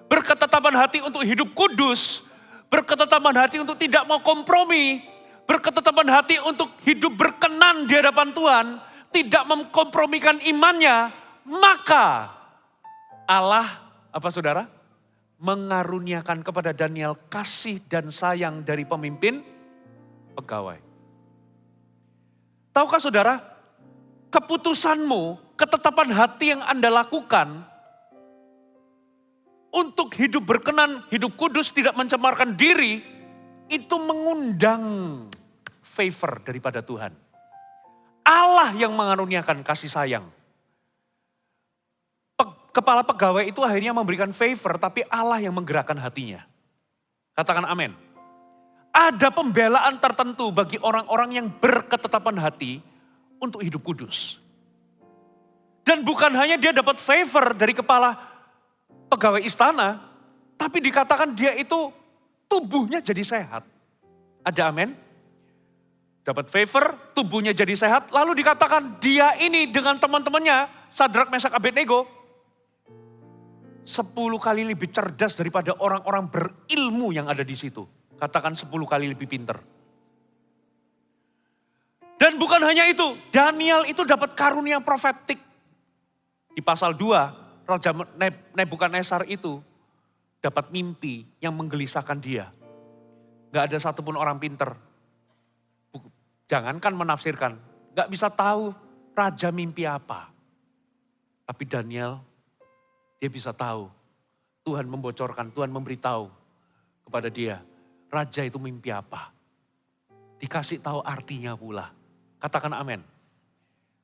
S2: berketetapan hati untuk hidup kudus, berketetapan hati untuk tidak mau kompromi, berketetapan hati untuk hidup berkenan di hadapan Tuhan, tidak mengkompromikan imannya, maka Allah, apa saudara? Mengaruniakan kepada Daniel kasih dan sayang dari pemimpin pegawai. Tahukah saudara? Keputusanmu, ketetapan hati yang Anda lakukan untuk hidup berkenan, hidup kudus, tidak mencemarkan diri, itu mengundang favor daripada Tuhan. Allah yang mengaruniakan kasih sayang. Kepala pegawai itu akhirnya memberikan favor, tapi Allah yang menggerakkan hatinya. Katakan amin. Ada pembelaan tertentu bagi orang-orang yang berketetapan hati untuk hidup kudus. Dan bukan hanya dia dapat favor dari kepala pegawai istana, tapi dikatakan dia itu tubuhnya jadi sehat. Ada amin? Dapat favor, tubuhnya jadi sehat, lalu dikatakan dia ini dengan teman-temannya, Sadrak, Mesak, Abednego, 10 kali lebih cerdas daripada orang-orang berilmu yang ada di situ. Katakan 10 kali lebih pinter. Dan bukan hanya itu, Daniel itu dapat karunia profetik. Di pasal 2, Raja Nebukadnezar itu dapat mimpi yang menggelisahkan dia. Gak ada satupun orang pinter. Jangankan menafsirkan, gak bisa tahu raja mimpi apa. Tapi Daniel, dia bisa tahu. Tuhan membocorkan, Tuhan memberitahu kepada dia. Raja itu mimpi apa. Dikasih tahu artinya pula. Katakan amin.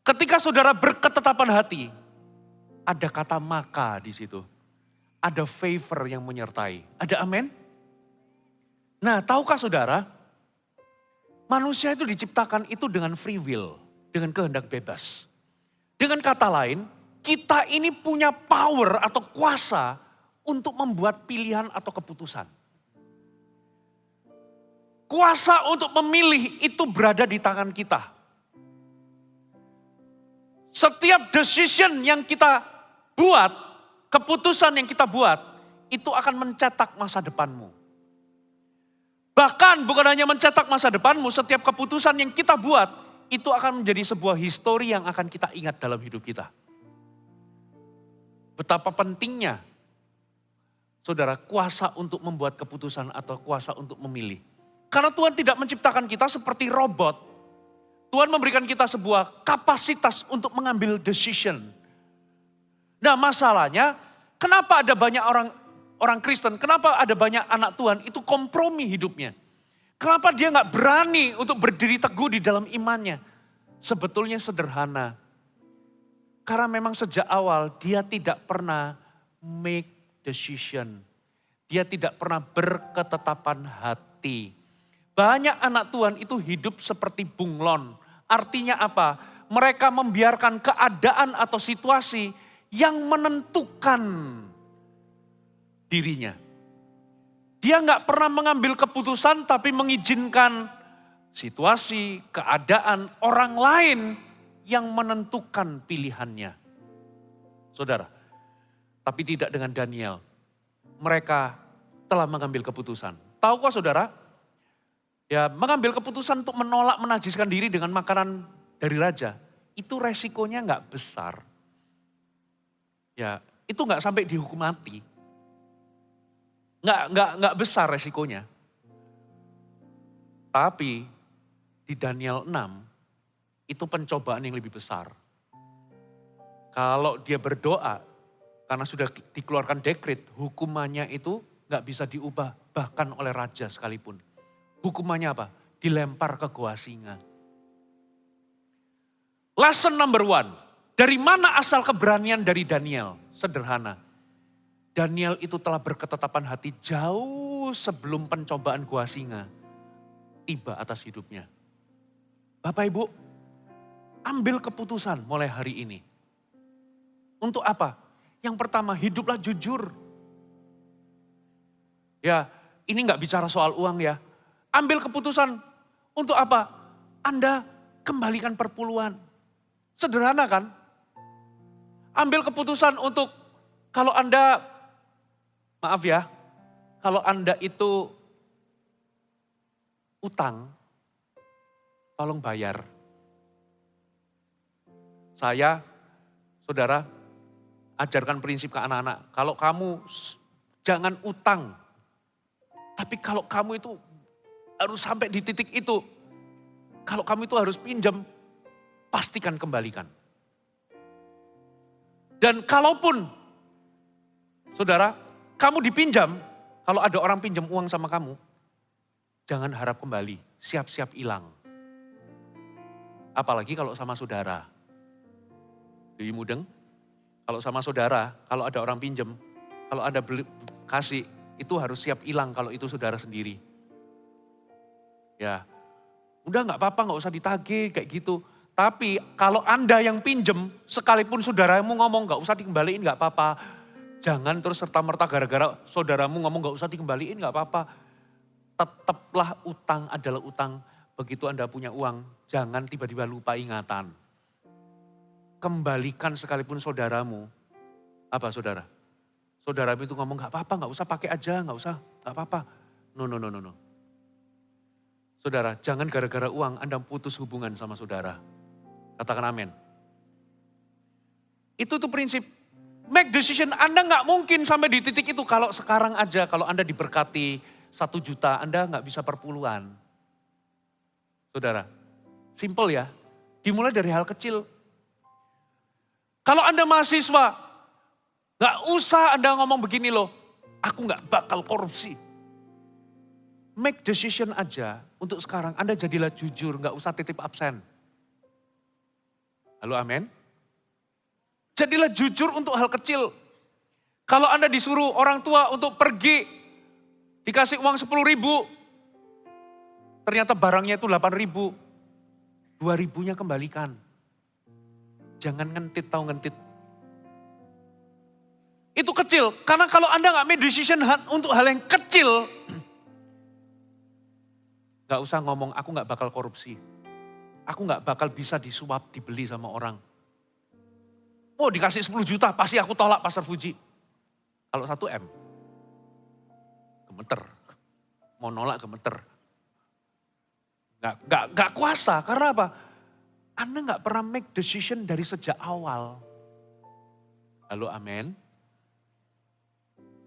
S2: Ketika saudara berketetapan hati, ada kata maka di situ. Ada favor yang menyertai. Ada amin? Nah, tahukah saudara? Manusia itu diciptakan itu dengan free will. Dengan kehendak bebas. Dengan kata lain, kita ini punya power atau kuasa untuk membuat pilihan atau keputusan. kuasa untuk memilih itu berada di tangan kita. Setiap decision yang kita buat, keputusan yang kita buat, itu akan mencetak masa depanmu. Bahkan bukan hanya mencetak masa depanmu, setiap keputusan yang kita buat, itu akan menjadi sebuah histori yang akan kita ingat dalam hidup kita. Betapa pentingnya, saudara, kuasa untuk membuat keputusan atau kuasa untuk memilih. Karena Tuhan tidak menciptakan kita seperti robot. Tuhan memberikan kita sebuah kapasitas untuk mengambil decision. Nah masalahnya, kenapa ada banyak orang Kristen, kenapa ada banyak anak Tuhan itu kompromi hidupnya. Kenapa dia gak berani untuk berdiri teguh di dalam imannya. Sebetulnya sederhana. Karena memang sejak awal dia tidak pernah make decision. Dia tidak pernah berketetapan hati. Banyak anak Tuhan itu hidup seperti bunglon. Artinya apa? Mereka membiarkan keadaan atau situasi yang menentukan dirinya. Dia gak pernah mengambil keputusan tapi mengizinkan situasi, keadaan orang lain yang menentukan pilihannya. Saudara, tapi tidak dengan Daniel. Mereka telah mengambil keputusan. Tahukah saudara? Ya, mengambil keputusan untuk menolak menajiskan diri dengan makanan dari raja. Itu resikonya gak besar. Ya, itu gak sampai dihukum mati. Nggak besar resikonya. Tapi di Daniel 6 itu pencobaan yang lebih besar. Kalau dia berdoa karena sudah dikeluarkan dekret, hukumannya itu nggak bisa diubah bahkan oleh raja sekalipun. Hukumannya apa? Dilempar ke goa singa. Lesson number 1. Dari mana asal keberanian dari Daniel? Sederhana. Daniel itu telah berketetapan hati jauh sebelum pencobaan goa singa tiba atas hidupnya. Bapak Ibu, ambil keputusan mulai hari ini. Untuk apa? Yang pertama, hiduplah jujur. Ya, ini gak bicara soal uang ya. Ambil keputusan untuk apa? Anda kembalikan perpuluhan. Sederhana kan? Ambil keputusan untuk kalau Anda, maaf ya, kalau Anda itu utang, tolong bayar. Saya, saudara, ajarkan prinsip ke anak-anak. Kalau kamu jangan utang. Tapi kalau kamu itu harus sampai di titik itu. Kalau kamu itu harus pinjam, pastikan kembalikan. Dan kalaupun, saudara, kamu dipinjam, kalau ada orang pinjam uang sama kamu, jangan harap kembali, siap-siap hilang. Apalagi kalau sama saudara. Jadi mudeng, kalau sama saudara, kalau ada orang pinjam, kalau Anda kasih, itu harus siap hilang kalau itu saudara sendiri. Ya, udah gak apa-apa, gak usah ditagih kayak gitu. Tapi kalau Anda yang pinjem, sekalipun saudaramu ngomong gak usah dikembaliin gak apa-apa. Jangan terus serta-merta gara-gara saudaramu ngomong gak usah dikembaliin gak apa-apa. Tetaplah utang adalah utang. Begitu Anda punya uang, jangan tiba-tiba lupa ingatan. Kembalikan sekalipun saudaramu. Apa saudara? Saudaramu itu ngomong gak apa-apa, gak usah pakai aja, gak usah, gak apa-apa. No. Saudara, jangan gara-gara uang Anda putus hubungan sama saudara. Katakan amin. Itu tuh prinsip. Make decision, Anda gak mungkin sampai di titik itu. Kalau sekarang aja, kalau Anda diberkati 1 juta, Anda gak bisa perpuluhan. Saudara, simple ya. Dimulai dari hal kecil. Kalau Anda mahasiswa, gak usah Anda ngomong begini loh. Aku gak bakal korupsi. Make decision aja untuk sekarang. Anda jadilah jujur, gak usah titip absen. Halo amin. Jadilah jujur untuk hal kecil. Kalau Anda disuruh orang tua untuk pergi, dikasih uang 10.000, ternyata barangnya itu 8.000, 2.000-nya kembalikan. Jangan ngentit, tahu ngentit. Itu kecil, karena kalau Anda gak make decision untuk hal yang kecil, Gak usah ngomong aku gak bakal korupsi. Aku gak bakal bisa disuap, dibeli sama orang. Oh dikasih 10 juta pasti aku tolak Pastor Fuji. Kalau 1 M, gemeter. Mau nolak gemeter. Gak kuasa, karena apa? Anda gak pernah make decision dari sejak awal. Halo amin.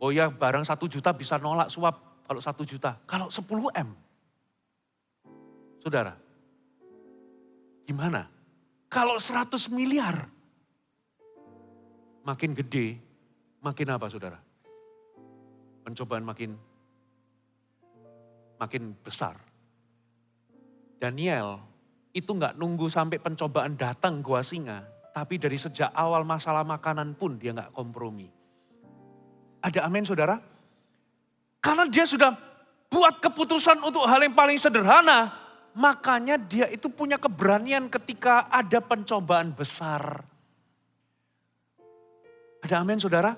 S2: Oh ya barang 1 juta bisa nolak suap kalau 1 juta. Kalau 10 M. Saudara, gimana? Kalau 100 miliar. Makin gede, makin apa saudara? Pencobaan makin besar. Daniel itu gak nunggu sampai pencobaan datang gua singa. Tapi dari sejak awal masalah makanan pun dia gak kompromi. Ada amin saudara? Karena dia sudah buat keputusan untuk hal yang paling sederhana. Makanya dia itu punya keberanian ketika ada pencobaan besar. Ada amin saudara?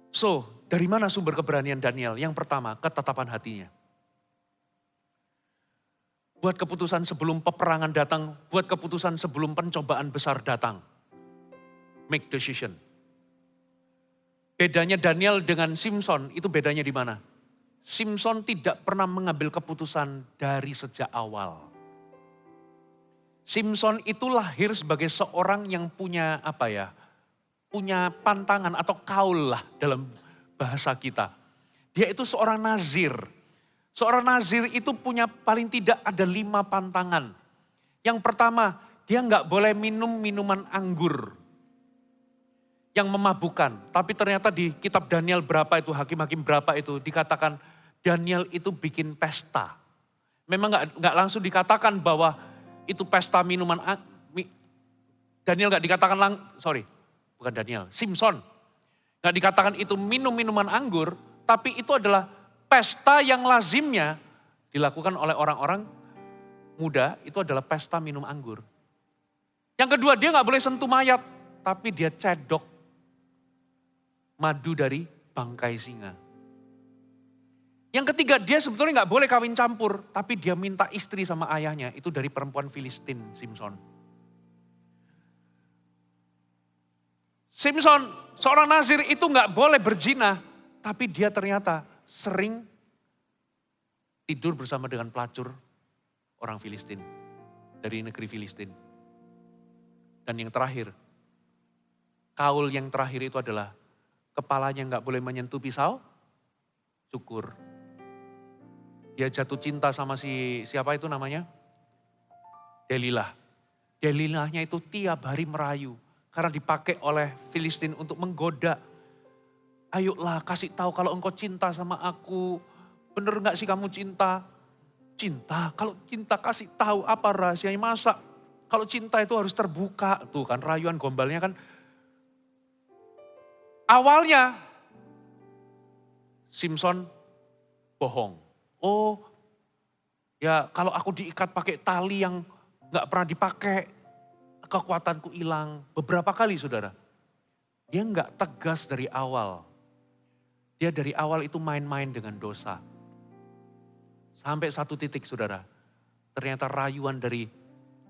S2: So, dari mana sumber keberanian Daniel? Yang pertama, ketetapan hatinya. Buat keputusan sebelum peperangan datang, buat keputusan sebelum pencobaan besar datang. Make decision. Bedanya Daniel dengan Simpson, itu bedanya di mana? Simpson tidak pernah mengambil keputusan dari sejak awal. Simpson itu lahir sebagai seorang yang punya punya pantangan atau kaul lah dalam bahasa kita. Dia itu seorang nazir. Seorang nazir itu punya paling tidak ada 5 pantangan. Yang pertama, dia nggak boleh minum minuman anggur yang memabukkan. Tapi ternyata di kitab Daniel berapa itu, hakim-hakim berapa itu dikatakan Daniel itu bikin pesta. Memang nggak langsung dikatakan bahwa itu pesta minuman. Daniel nggak dikatakan bukan Daniel, Simpson. Nggak dikatakan itu minum minuman anggur, tapi itu adalah pesta yang lazimnya dilakukan oleh orang-orang muda, itu adalah pesta minum anggur. Yang kedua, dia nggak boleh sentuh mayat, tapi dia cedok madu dari bangkai singa. Yang ketiga, dia sebetulnya nggak boleh kawin campur, tapi dia minta istri sama ayahnya, itu dari perempuan Filistin, Simpson. Simpson, seorang nazir itu nggak boleh berzina, tapi dia ternyata sering tidur bersama dengan pelacur orang Filistin, dari negeri Filistin. Dan yang terakhir, kaul yang terakhir itu adalah kepalanya nggak boleh menyentuh pisau, cukur. Dia jatuh cinta sama siapa itu namanya? Delilah. Delilahnya itu tiap hari merayu. Karena dipakai oleh Filistin untuk menggoda. Ayolah kasih tahu kalau engkau cinta sama aku. Bener gak sih kamu cinta? Cinta, kalau cinta kasih tahu apa rahasianya. Masa kalau cinta itu harus terbuka. Tuh kan rayuan gombalnya kan. Awalnya Simpson bohong. Oh ya kalau aku diikat pakai tali yang gak pernah dipakai, kekuatanku hilang. Beberapa kali saudara. Dia gak tegas dari awal. Dia dari awal itu main-main dengan dosa. Sampai satu titik saudara. Ternyata rayuan dari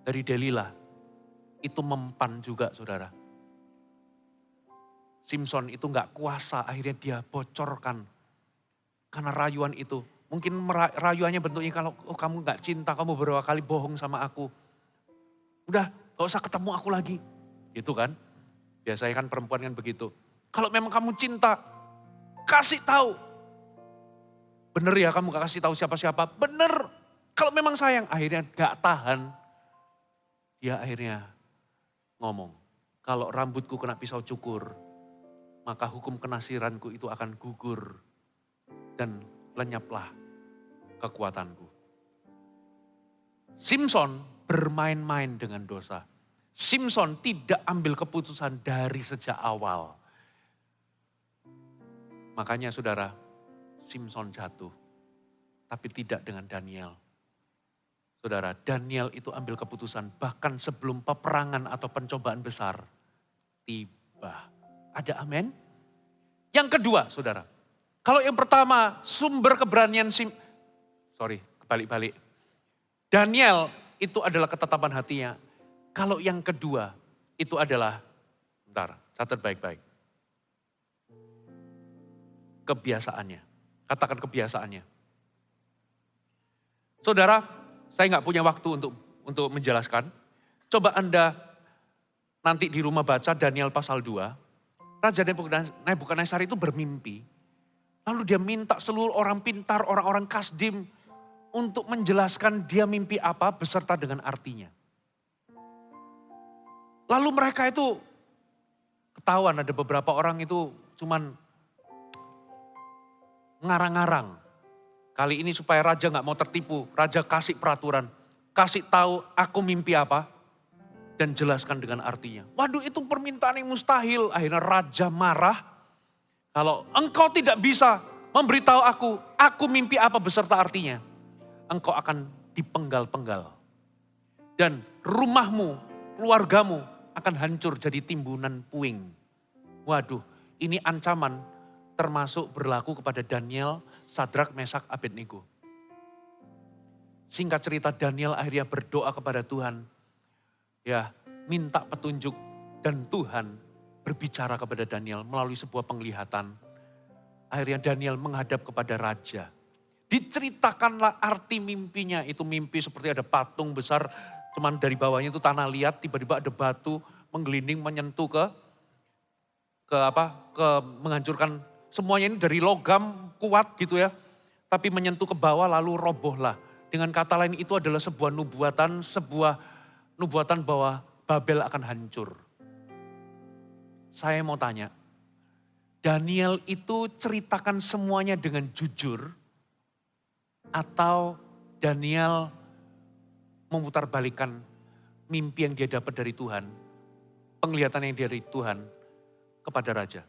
S2: Delilah itu mempan juga saudara. Simpson itu gak kuasa, akhirnya dia bocorkan. Karena rayuan itu. Mungkin rayuannya bentuknya kalau kamu gak cinta, kamu beberapa kali bohong sama aku. Udah gak usah ketemu aku lagi. Gitu kan. Biasanya kan perempuan kan begitu. Kalau memang kamu cinta, kasih tahu. Bener ya kamu gak kasih tahu siapa-siapa. Bener. Kalau memang sayang, akhirnya gak tahan. Dia akhirnya ngomong. Kalau rambutku kena pisau cukur, maka hukum kenasiranku itu akan gugur. Dan lenyaplah kekuatanku. Simpson bermain-main dengan dosa. Simpson tidak ambil keputusan dari sejak awal. Makanya saudara, Simpson jatuh. Tapi tidak dengan Daniel. Saudara, Daniel itu ambil keputusan bahkan sebelum peperangan atau pencobaan besar tiba. Ada amin? Yang kedua saudara, kalau yang pertama sumber keberanian balik-balik. Daniel itu adalah ketetapan hatinya. Kalau yang kedua itu adalah, bentar, catat baik-baik. Kebiasaannya. Katakan kebiasaannya. Saudara, saya nggak punya waktu untuk menjelaskan. Coba Anda nanti di rumah baca Daniel pasal 2. Raja Nebukadnezar itu bermimpi. Lalu dia minta seluruh orang pintar, orang-orang kasdim untuk menjelaskan dia mimpi apa beserta dengan artinya. Lalu mereka itu ketahuan, ada beberapa orang itu cuman ngarang-ngarang. Kali ini supaya raja gak mau tertipu, raja kasih peraturan. Kasih tahu aku mimpi apa dan jelaskan dengan artinya. Waduh, itu permintaan yang mustahil. Akhirnya raja marah. Kalau engkau tidak bisa memberitahu aku mimpi apa beserta artinya. Engkau akan dipenggal-penggal. Dan rumahmu, keluargamu akan hancur jadi timbunan puing. Waduh, ini ancaman termasuk berlaku kepada Daniel, Sadrak, Mesak, Abednego. Singkat cerita, Daniel akhirnya berdoa kepada Tuhan. Ya, minta petunjuk dan Tuhan berbicara kepada Daniel melalui sebuah penglihatan. Akhirnya Daniel menghadap kepada raja. Diceritakanlah arti mimpinya. Itu mimpi seperti ada patung besar, cuman dari bawahnya itu tanah liat, tiba-tiba ada batu menggelinding menyentuh ke menghancurkan semuanya ini dari logam kuat gitu ya. Tapi menyentuh ke bawah lalu robohlah. Dengan kata lain itu adalah sebuah nubuatan bahwa Babel akan hancur. Saya mau tanya, Daniel itu ceritakan semuanya dengan jujur atau Daniel memutarbalikkan mimpi yang dia dapat dari Tuhan, penglihatan yang dari Tuhan kepada raja?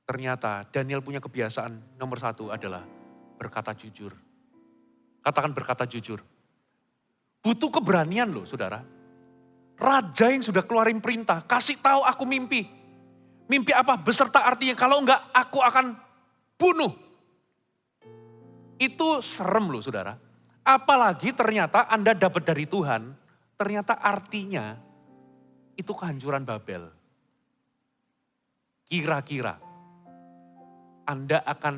S2: Ternyata Daniel punya kebiasaan nomor 1 adalah berkata jujur. Katakan berkata jujur. Butuh keberanian loh saudara. Raja yang sudah keluarin perintah, kasih tahu aku mimpi. Mimpi apa? Beserta artinya, kalau enggak aku akan bunuh. Itu serem loh saudara. Apalagi ternyata Anda dapat dari Tuhan, ternyata artinya itu kehancuran Babel. Kira-kira Anda akan,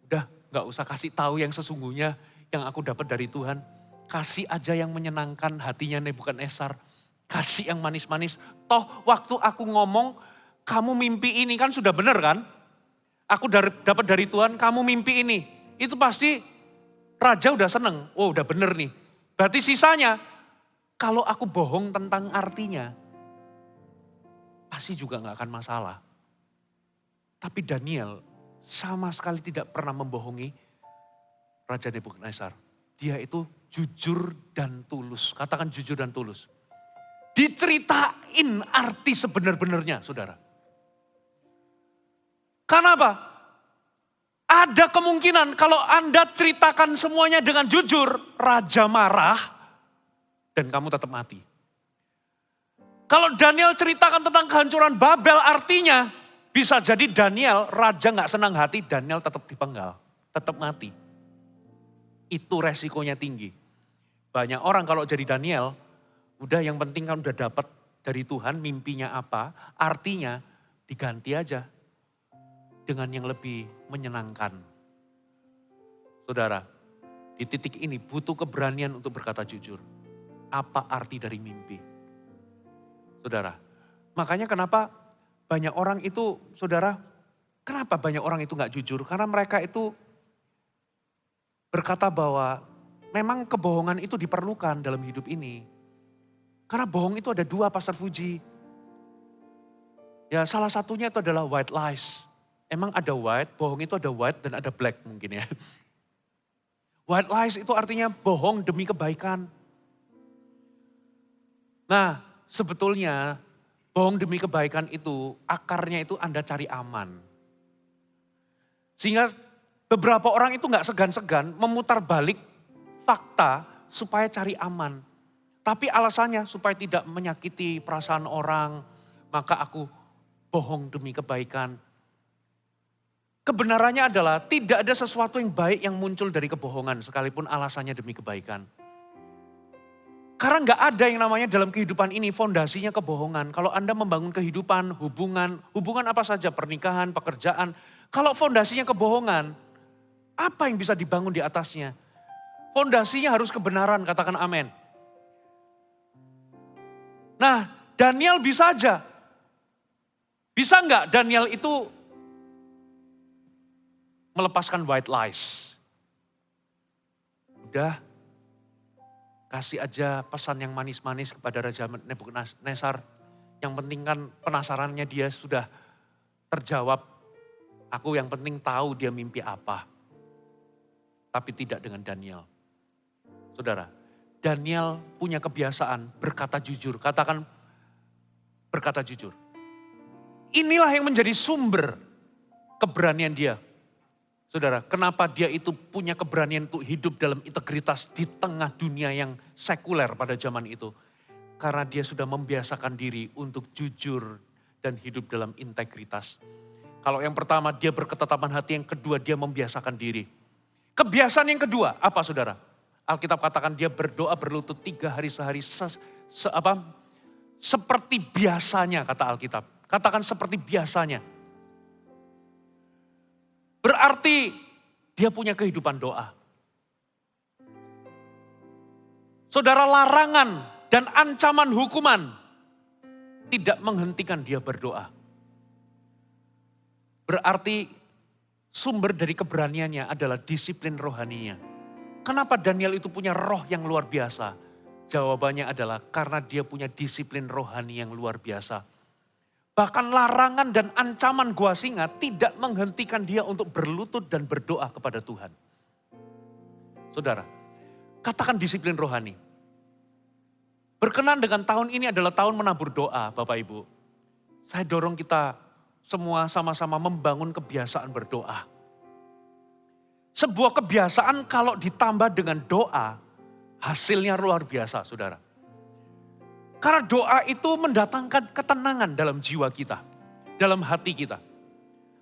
S2: udah gak usah kasih tahu yang sesungguhnya yang aku dapat dari Tuhan. Kasih aja yang menyenangkan hatinya Nebukadnezar. Kasih yang manis-manis. Toh waktu aku ngomong, kamu mimpi ini kan sudah benar kan? Aku dapat dari Tuhan, kamu mimpi ini. Itu pasti raja udah seneng. Oh udah benar nih. Berarti sisanya, kalau aku bohong tentang artinya, pasti juga gak akan masalah. Tapi Daniel sama sekali tidak pernah membohongi Raja Nebukadnezar. Dia itu jujur dan tulus. Katakan jujur dan tulus. Diceritain arti sebenar-benarnya, saudara. Kenapa? Ada kemungkinan kalau Anda ceritakan semuanya dengan jujur, raja marah dan kamu tetap mati. Kalau Daniel ceritakan tentang kehancuran Babel, artinya bisa jadi Daniel, raja gak senang hati, Daniel tetap dipenggal, tetap mati. Itu resikonya tinggi. Banyak orang kalau jadi Daniel, udah yang penting kan udah dapat dari Tuhan mimpinya apa, artinya diganti aja dengan yang lebih menyenangkan. Saudara, di titik ini butuh keberanian untuk berkata jujur. Apa arti dari mimpi? Saudara, makanya kenapa banyak orang itu, saudara, kenapa banyak orang itu gak jujur? Karena mereka itu berkata bahwa memang kebohongan itu diperlukan dalam hidup ini. Karena bohong itu ada 2, Pastor Fuji. Ya salah satunya itu adalah white lies. Emang ada white, bohong itu ada white dan ada black mungkin ya. White lies itu artinya bohong demi kebaikan. Nah sebetulnya bohong demi kebaikan itu akarnya itu Anda cari aman. Sehingga beberapa orang itu gak segan-segan memutar balik fakta supaya cari aman. Tapi alasannya supaya tidak menyakiti perasaan orang, maka aku bohong demi kebaikan. Kebenarannya adalah tidak ada sesuatu yang baik yang muncul dari kebohongan sekalipun alasannya demi kebaikan. Karena nggak ada yang namanya dalam kehidupan ini fondasinya kebohongan. Kalau Anda membangun kehidupan, hubungan apa saja, pernikahan, pekerjaan. Kalau fondasinya kebohongan, apa yang bisa dibangun di atasnya? Fondasinya harus kebenaran, katakan amin. Nah, Daniel bisa aja. Bisa nggak Daniel itu melepaskan white lies? Udah. Kasih aja pesan yang manis-manis kepada Raja Nebukadnezar. Yang penting kan penasarannya dia sudah terjawab. Aku yang penting tahu dia mimpi apa. Tapi tidak dengan Daniel. Saudara, Daniel punya kebiasaan berkata jujur. Katakan berkata jujur. Inilah yang menjadi sumber keberanian dia. Saudara, kenapa dia itu punya keberanian untuk hidup dalam integritas di tengah dunia yang sekuler pada zaman itu? Karena dia sudah membiasakan diri untuk jujur dan hidup dalam integritas. Kalau yang pertama dia berketetapan hati, yang kedua dia membiasakan diri. Kebiasaan yang kedua apa saudara? Alkitab katakan dia berdoa berlutut 3 hari sehari seperti biasanya kata Alkitab. Katakan seperti biasanya. Berarti dia punya kehidupan doa. Saudara, larangan dan ancaman hukuman tidak menghentikan dia berdoa. Berarti sumber dari keberaniannya adalah disiplin rohaninya. Kenapa Daniel itu punya roh yang luar biasa? Jawabannya adalah karena dia punya disiplin rohani yang luar biasa. Bahkan larangan dan ancaman gua singa tidak menghentikan dia untuk berlutut dan berdoa kepada Tuhan. Saudara, katakan disiplin rohani. Berkenan dengan tahun ini adalah tahun menabur doa Bapak Ibu. Saya dorong kita semua sama-sama membangun kebiasaan berdoa. Sebuah kebiasaan kalau ditambah dengan doa, hasilnya luar biasa saudara. Karena doa itu mendatangkan ketenangan dalam jiwa kita, dalam hati kita.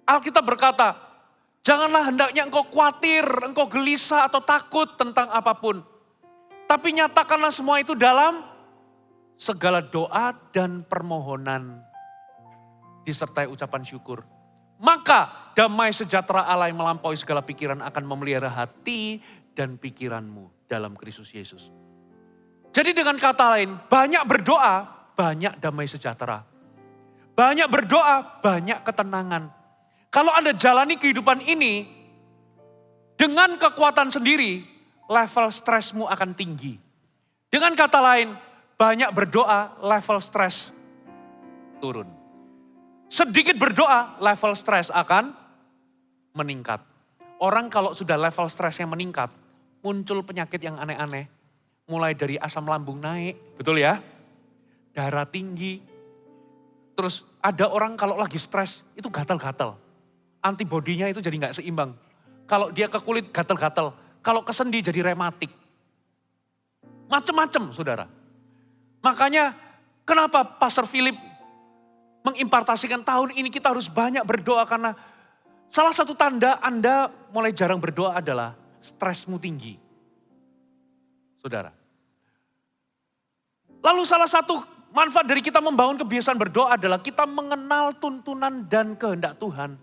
S2: Alkitab berkata, janganlah hendaknya engkau khawatir, engkau gelisah atau takut tentang apapun. Tapi nyatakanlah semua itu dalam segala doa dan permohonan disertai ucapan syukur. Maka damai sejahtera Allah yang melampaui segala pikiran akan memelihara hati dan pikiranmu dalam Kristus Yesus. Jadi dengan kata lain, banyak berdoa, banyak damai sejahtera. Banyak berdoa, banyak ketenangan. Kalau Anda jalani kehidupan ini, dengan kekuatan sendiri, level stresmu akan tinggi. Dengan kata lain, banyak berdoa, level stres turun. Sedikit berdoa, level stres akan meningkat. Orang kalau sudah level stresnya meningkat, muncul penyakit yang aneh-aneh. Mulai dari asam lambung naik, betul ya? Darah tinggi. Terus ada orang kalau lagi stres itu gatal-gatal. Antibodinya itu jadi gak seimbang. Kalau dia ke kulit gatal-gatal. Kalau ke sendi jadi rematik. Macem-macem saudara. Makanya kenapa Pastor Philip mengimpartasikan tahun ini kita harus banyak berdoa. Karena salah satu tanda Anda mulai jarang berdoa adalah stresmu tinggi. Saudara. Lalu salah satu manfaat dari kita membangun kebiasaan berdoa adalah kita mengenal tuntunan dan kehendak Tuhan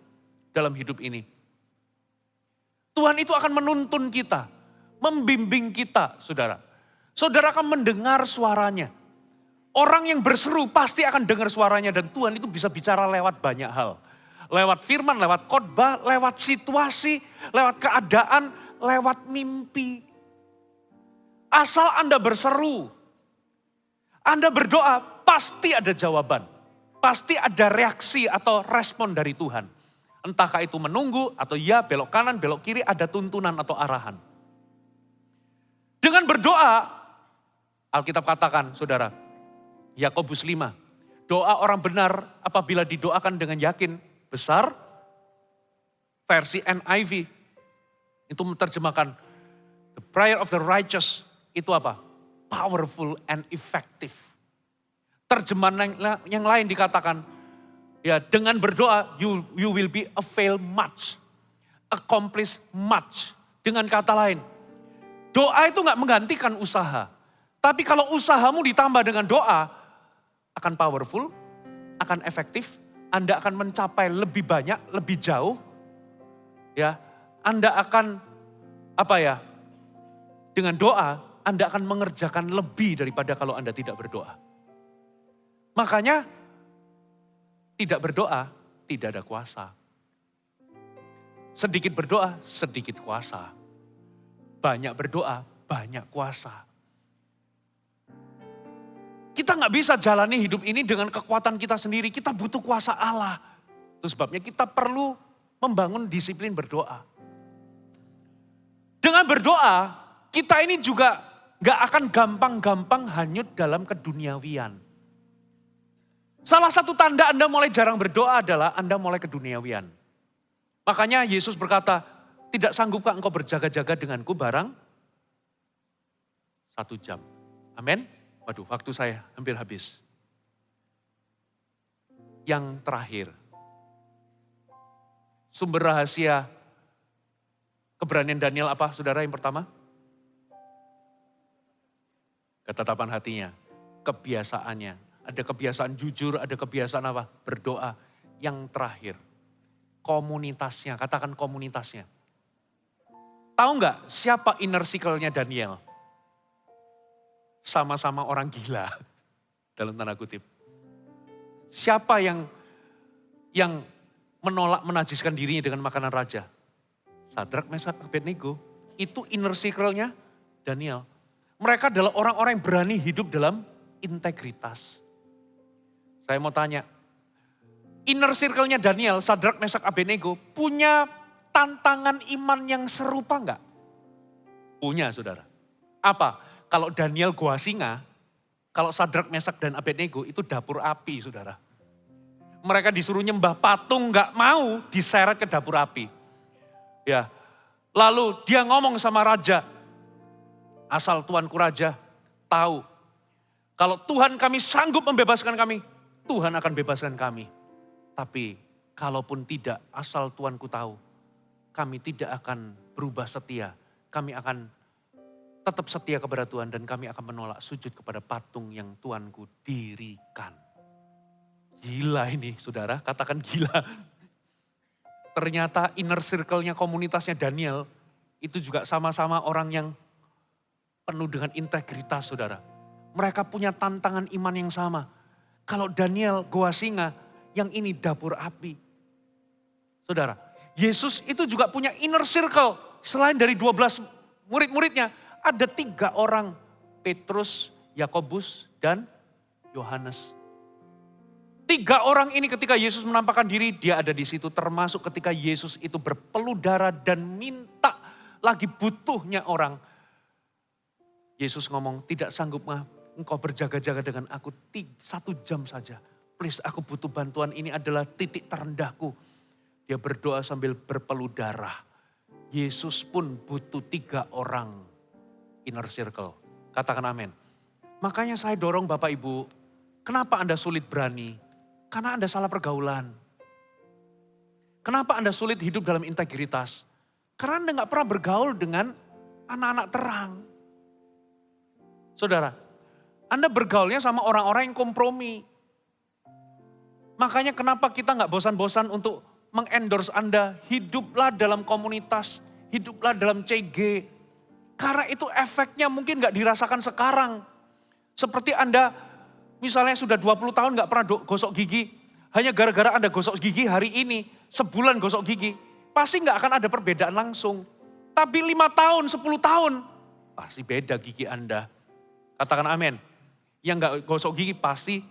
S2: dalam hidup ini. Tuhan itu akan menuntun kita, membimbing kita, saudara. Saudara akan mendengar suaranya. Orang yang berseru pasti akan dengar suaranya dan Tuhan itu bisa bicara lewat banyak hal. Lewat firman, lewat khotbah, lewat situasi, lewat keadaan, lewat mimpi. Asal Anda berseru, Anda berdoa, pasti ada jawaban. Pasti ada reaksi atau respon dari Tuhan. Entahkah itu menunggu atau ya belok kanan, belok kiri, ada tuntunan atau arahan. Dengan berdoa, Alkitab katakan saudara, Yakobus 5. Doa orang benar apabila didoakan dengan yakin besar. Versi NIV itu menerjemahkan, the prayer of the righteous itu apa? Powerful and effective. Terjemahan yang lain dikatakan, ya dengan berdoa you will be avail much. accomplish much. Dengan kata lain, doa itu gak menggantikan usaha. Tapi kalau usahamu ditambah dengan doa, akan powerful, akan efektif, Anda akan mencapai lebih banyak, lebih jauh. Ya, Anda akan dengan doa, Anda akan mengerjakan lebih daripada kalau Anda tidak berdoa. Makanya, tidak berdoa, tidak ada kuasa. Sedikit berdoa, sedikit kuasa. Banyak berdoa, banyak kuasa. Kita gak bisa jalani hidup ini dengan kekuatan kita sendiri. Kita butuh kuasa Allah. Itu sebabnya kita perlu membangun disiplin berdoa. Dengan berdoa, kita ini juga gak akan gampang-gampang hanyut dalam keduniawian. Salah satu tanda Anda mulai jarang berdoa adalah Anda mulai keduniawian. Makanya Yesus berkata, tidak sanggupkah engkau berjaga-jaga denganku barang 1 jam. Amin. Waduh, waktu saya hampir habis. Yang terakhir, sumber rahasia keberanian Daniel apa, saudara, yang pertama? Ketetapan hatinya, kebiasaannya. Ada kebiasaan jujur, ada kebiasaan apa? Berdoa. Yang terakhir, komunitasnya, katakan komunitasnya. Tahu nggak siapa inner circle-nya Daniel? Sama-sama orang gila, dalam tanda kutip. Siapa yang menolak menajiskan dirinya dengan makanan raja? Sadrak, Mesak, Abednego. Itu inner circle-nya Daniel. Mereka adalah orang-orang yang berani hidup dalam integritas. Saya mau tanya, inner circle-nya Daniel, Sadrak, Mesak, Abednego punya tantangan iman yang serupa enggak? Punya, saudara. Apa? Kalau Daniel gua singa, kalau Sadrak, Mesak, dan Abednego itu dapur api, saudara. Mereka disuruh nyembah patung, gak mau diseret ke dapur api. Ya, lalu dia ngomong sama raja, asal tuanku raja tahu, kalau Tuhan kami sanggup membebaskan kami, Tuhan akan bebaskan kami. Tapi kalaupun tidak, asal tuanku tahu, kami tidak akan berubah setia. Kami akan tetap setia kepada Tuhan dan kami akan menolak sujud kepada patung yang Tuanku dirikan. Gila ini, saudara, katakan gila. Ternyata inner circle-nya komunitasnya Daniel itu juga sama-sama orang yang penuh dengan integritas, saudara. Mereka punya tantangan iman yang sama. Kalau Daniel goa singa, yang ini dapur api. Saudara, Yesus itu juga punya inner circle. Selain dari 12 murid-muridnya, ada 3 orang, Petrus, Yakobus, dan Yohanes. 3 orang ini ketika Yesus menampakkan diri, dia ada di situ. Termasuk ketika Yesus itu berpeluh darah dan minta lagi butuhnya orang. Yesus ngomong, tidak sanggupkah engkau berjaga-jaga dengan aku 1 jam saja. Please, aku butuh bantuan, ini adalah titik terendahku. Dia berdoa sambil berpeluh darah. Yesus pun butuh 3 orang inner circle. Katakan amin. Makanya saya dorong Bapak Ibu, kenapa Anda sulit berani? Karena Anda salah pergaulan. Kenapa Anda sulit hidup dalam integritas? Karena Anda gak pernah bergaul dengan anak-anak terang. Saudara, Anda bergaulnya sama orang-orang yang kompromi. Makanya kenapa kita gak bosan-bosan untuk mengendorse Anda, hiduplah dalam komunitas, hiduplah dalam CG. Karena itu efeknya mungkin gak dirasakan sekarang. Seperti Anda misalnya sudah 20 tahun gak pernah gosok gigi. Hanya gara-gara Anda gosok gigi hari ini, sebulan gosok gigi. Pasti gak akan ada perbedaan langsung. Tapi 5 tahun, 10 tahun, pasti beda gigi Anda. Katakan amin. Yang gak gosok gigi pasti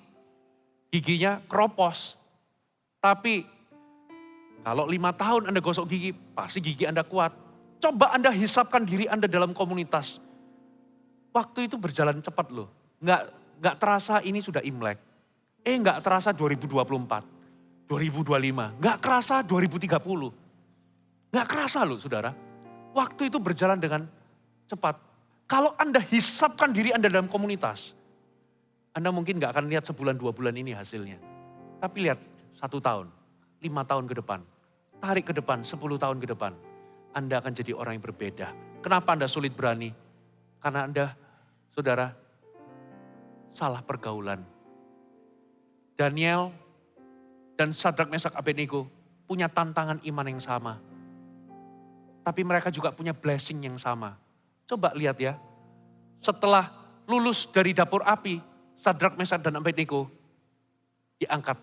S2: giginya keropos. Tapi kalau 5 tahun Anda gosok gigi, pasti gigi Anda kuat. Coba Anda hisapkan diri Anda dalam komunitas. Waktu itu berjalan cepat loh. Nggak terasa ini sudah Imlek. Nggak terasa 2024, 2025. Nggak kerasa 2030. Nggak kerasa loh saudara. Waktu itu berjalan dengan cepat. Kalau Anda hisapkan diri Anda dalam komunitas, Anda mungkin nggak akan lihat sebulan 2 bulan ini hasilnya. Tapi lihat 1 tahun, 5 tahun ke depan, tarik ke depan 10 tahun ke depan. Anda akan jadi orang yang berbeda. Kenapa Anda sulit berani? Karena Anda, saudara, salah pergaulan. Daniel dan Sadrak, Mesak, Abednego punya tantangan iman yang sama. Tapi mereka juga punya blessing yang sama. Coba lihat ya, setelah lulus dari dapur api, Sadrak, Mesak, dan Abednego diangkat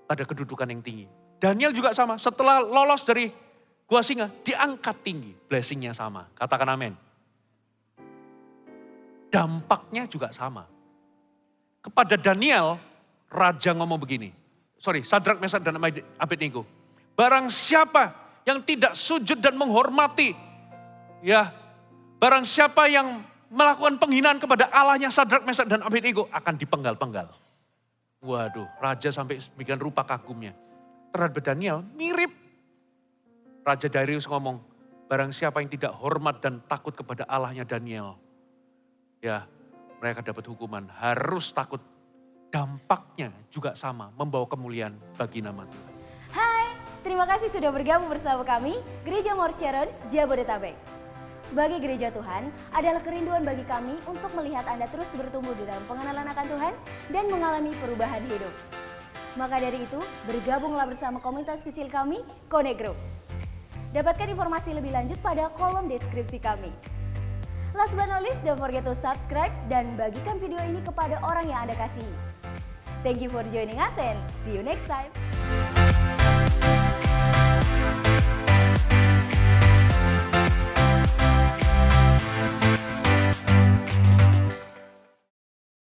S2: pada kedudukan yang tinggi. Daniel juga sama, setelah lolos dari gua singa, diangkat tinggi. Blessingnya sama, katakan amin. Dampaknya juga sama. Kepada Daniel, raja ngomong begini. Sadrak, Mesak, dan Abednego. Barang siapa yang tidak sujud dan menghormati, ya, barang siapa yang melakukan penghinaan kepada Allahnya Sadrak, Mesak, dan Abednego akan dipenggal-penggal. Waduh, raja sampai demikian rupa kagumnya. Terhadap Daniel mirip. Raja Darius ngomong, barang siapa yang tidak hormat dan takut kepada Allahnya Daniel, ya, mereka dapat hukuman, harus takut. Dampaknya juga sama, membawa kemuliaan bagi nama Tuhan.
S3: Hai, terima kasih sudah bergabung bersama kami, Gereja Mount Sharon, Jabodetabek. Sebagai gereja Tuhan, adalah kerinduan bagi kami untuk melihat Anda terus bertumbuh di dalam pengenalan akan Tuhan dan mengalami perubahan hidup. Maka dari itu, bergabunglah bersama komunitas kecil kami, Connect Group. Dapatkan informasi lebih lanjut pada kolom deskripsi kami. Last but not least, don't forget to subscribe dan bagikan video ini kepada orang yang Anda kasihi. Thank you for joining us and see you next time.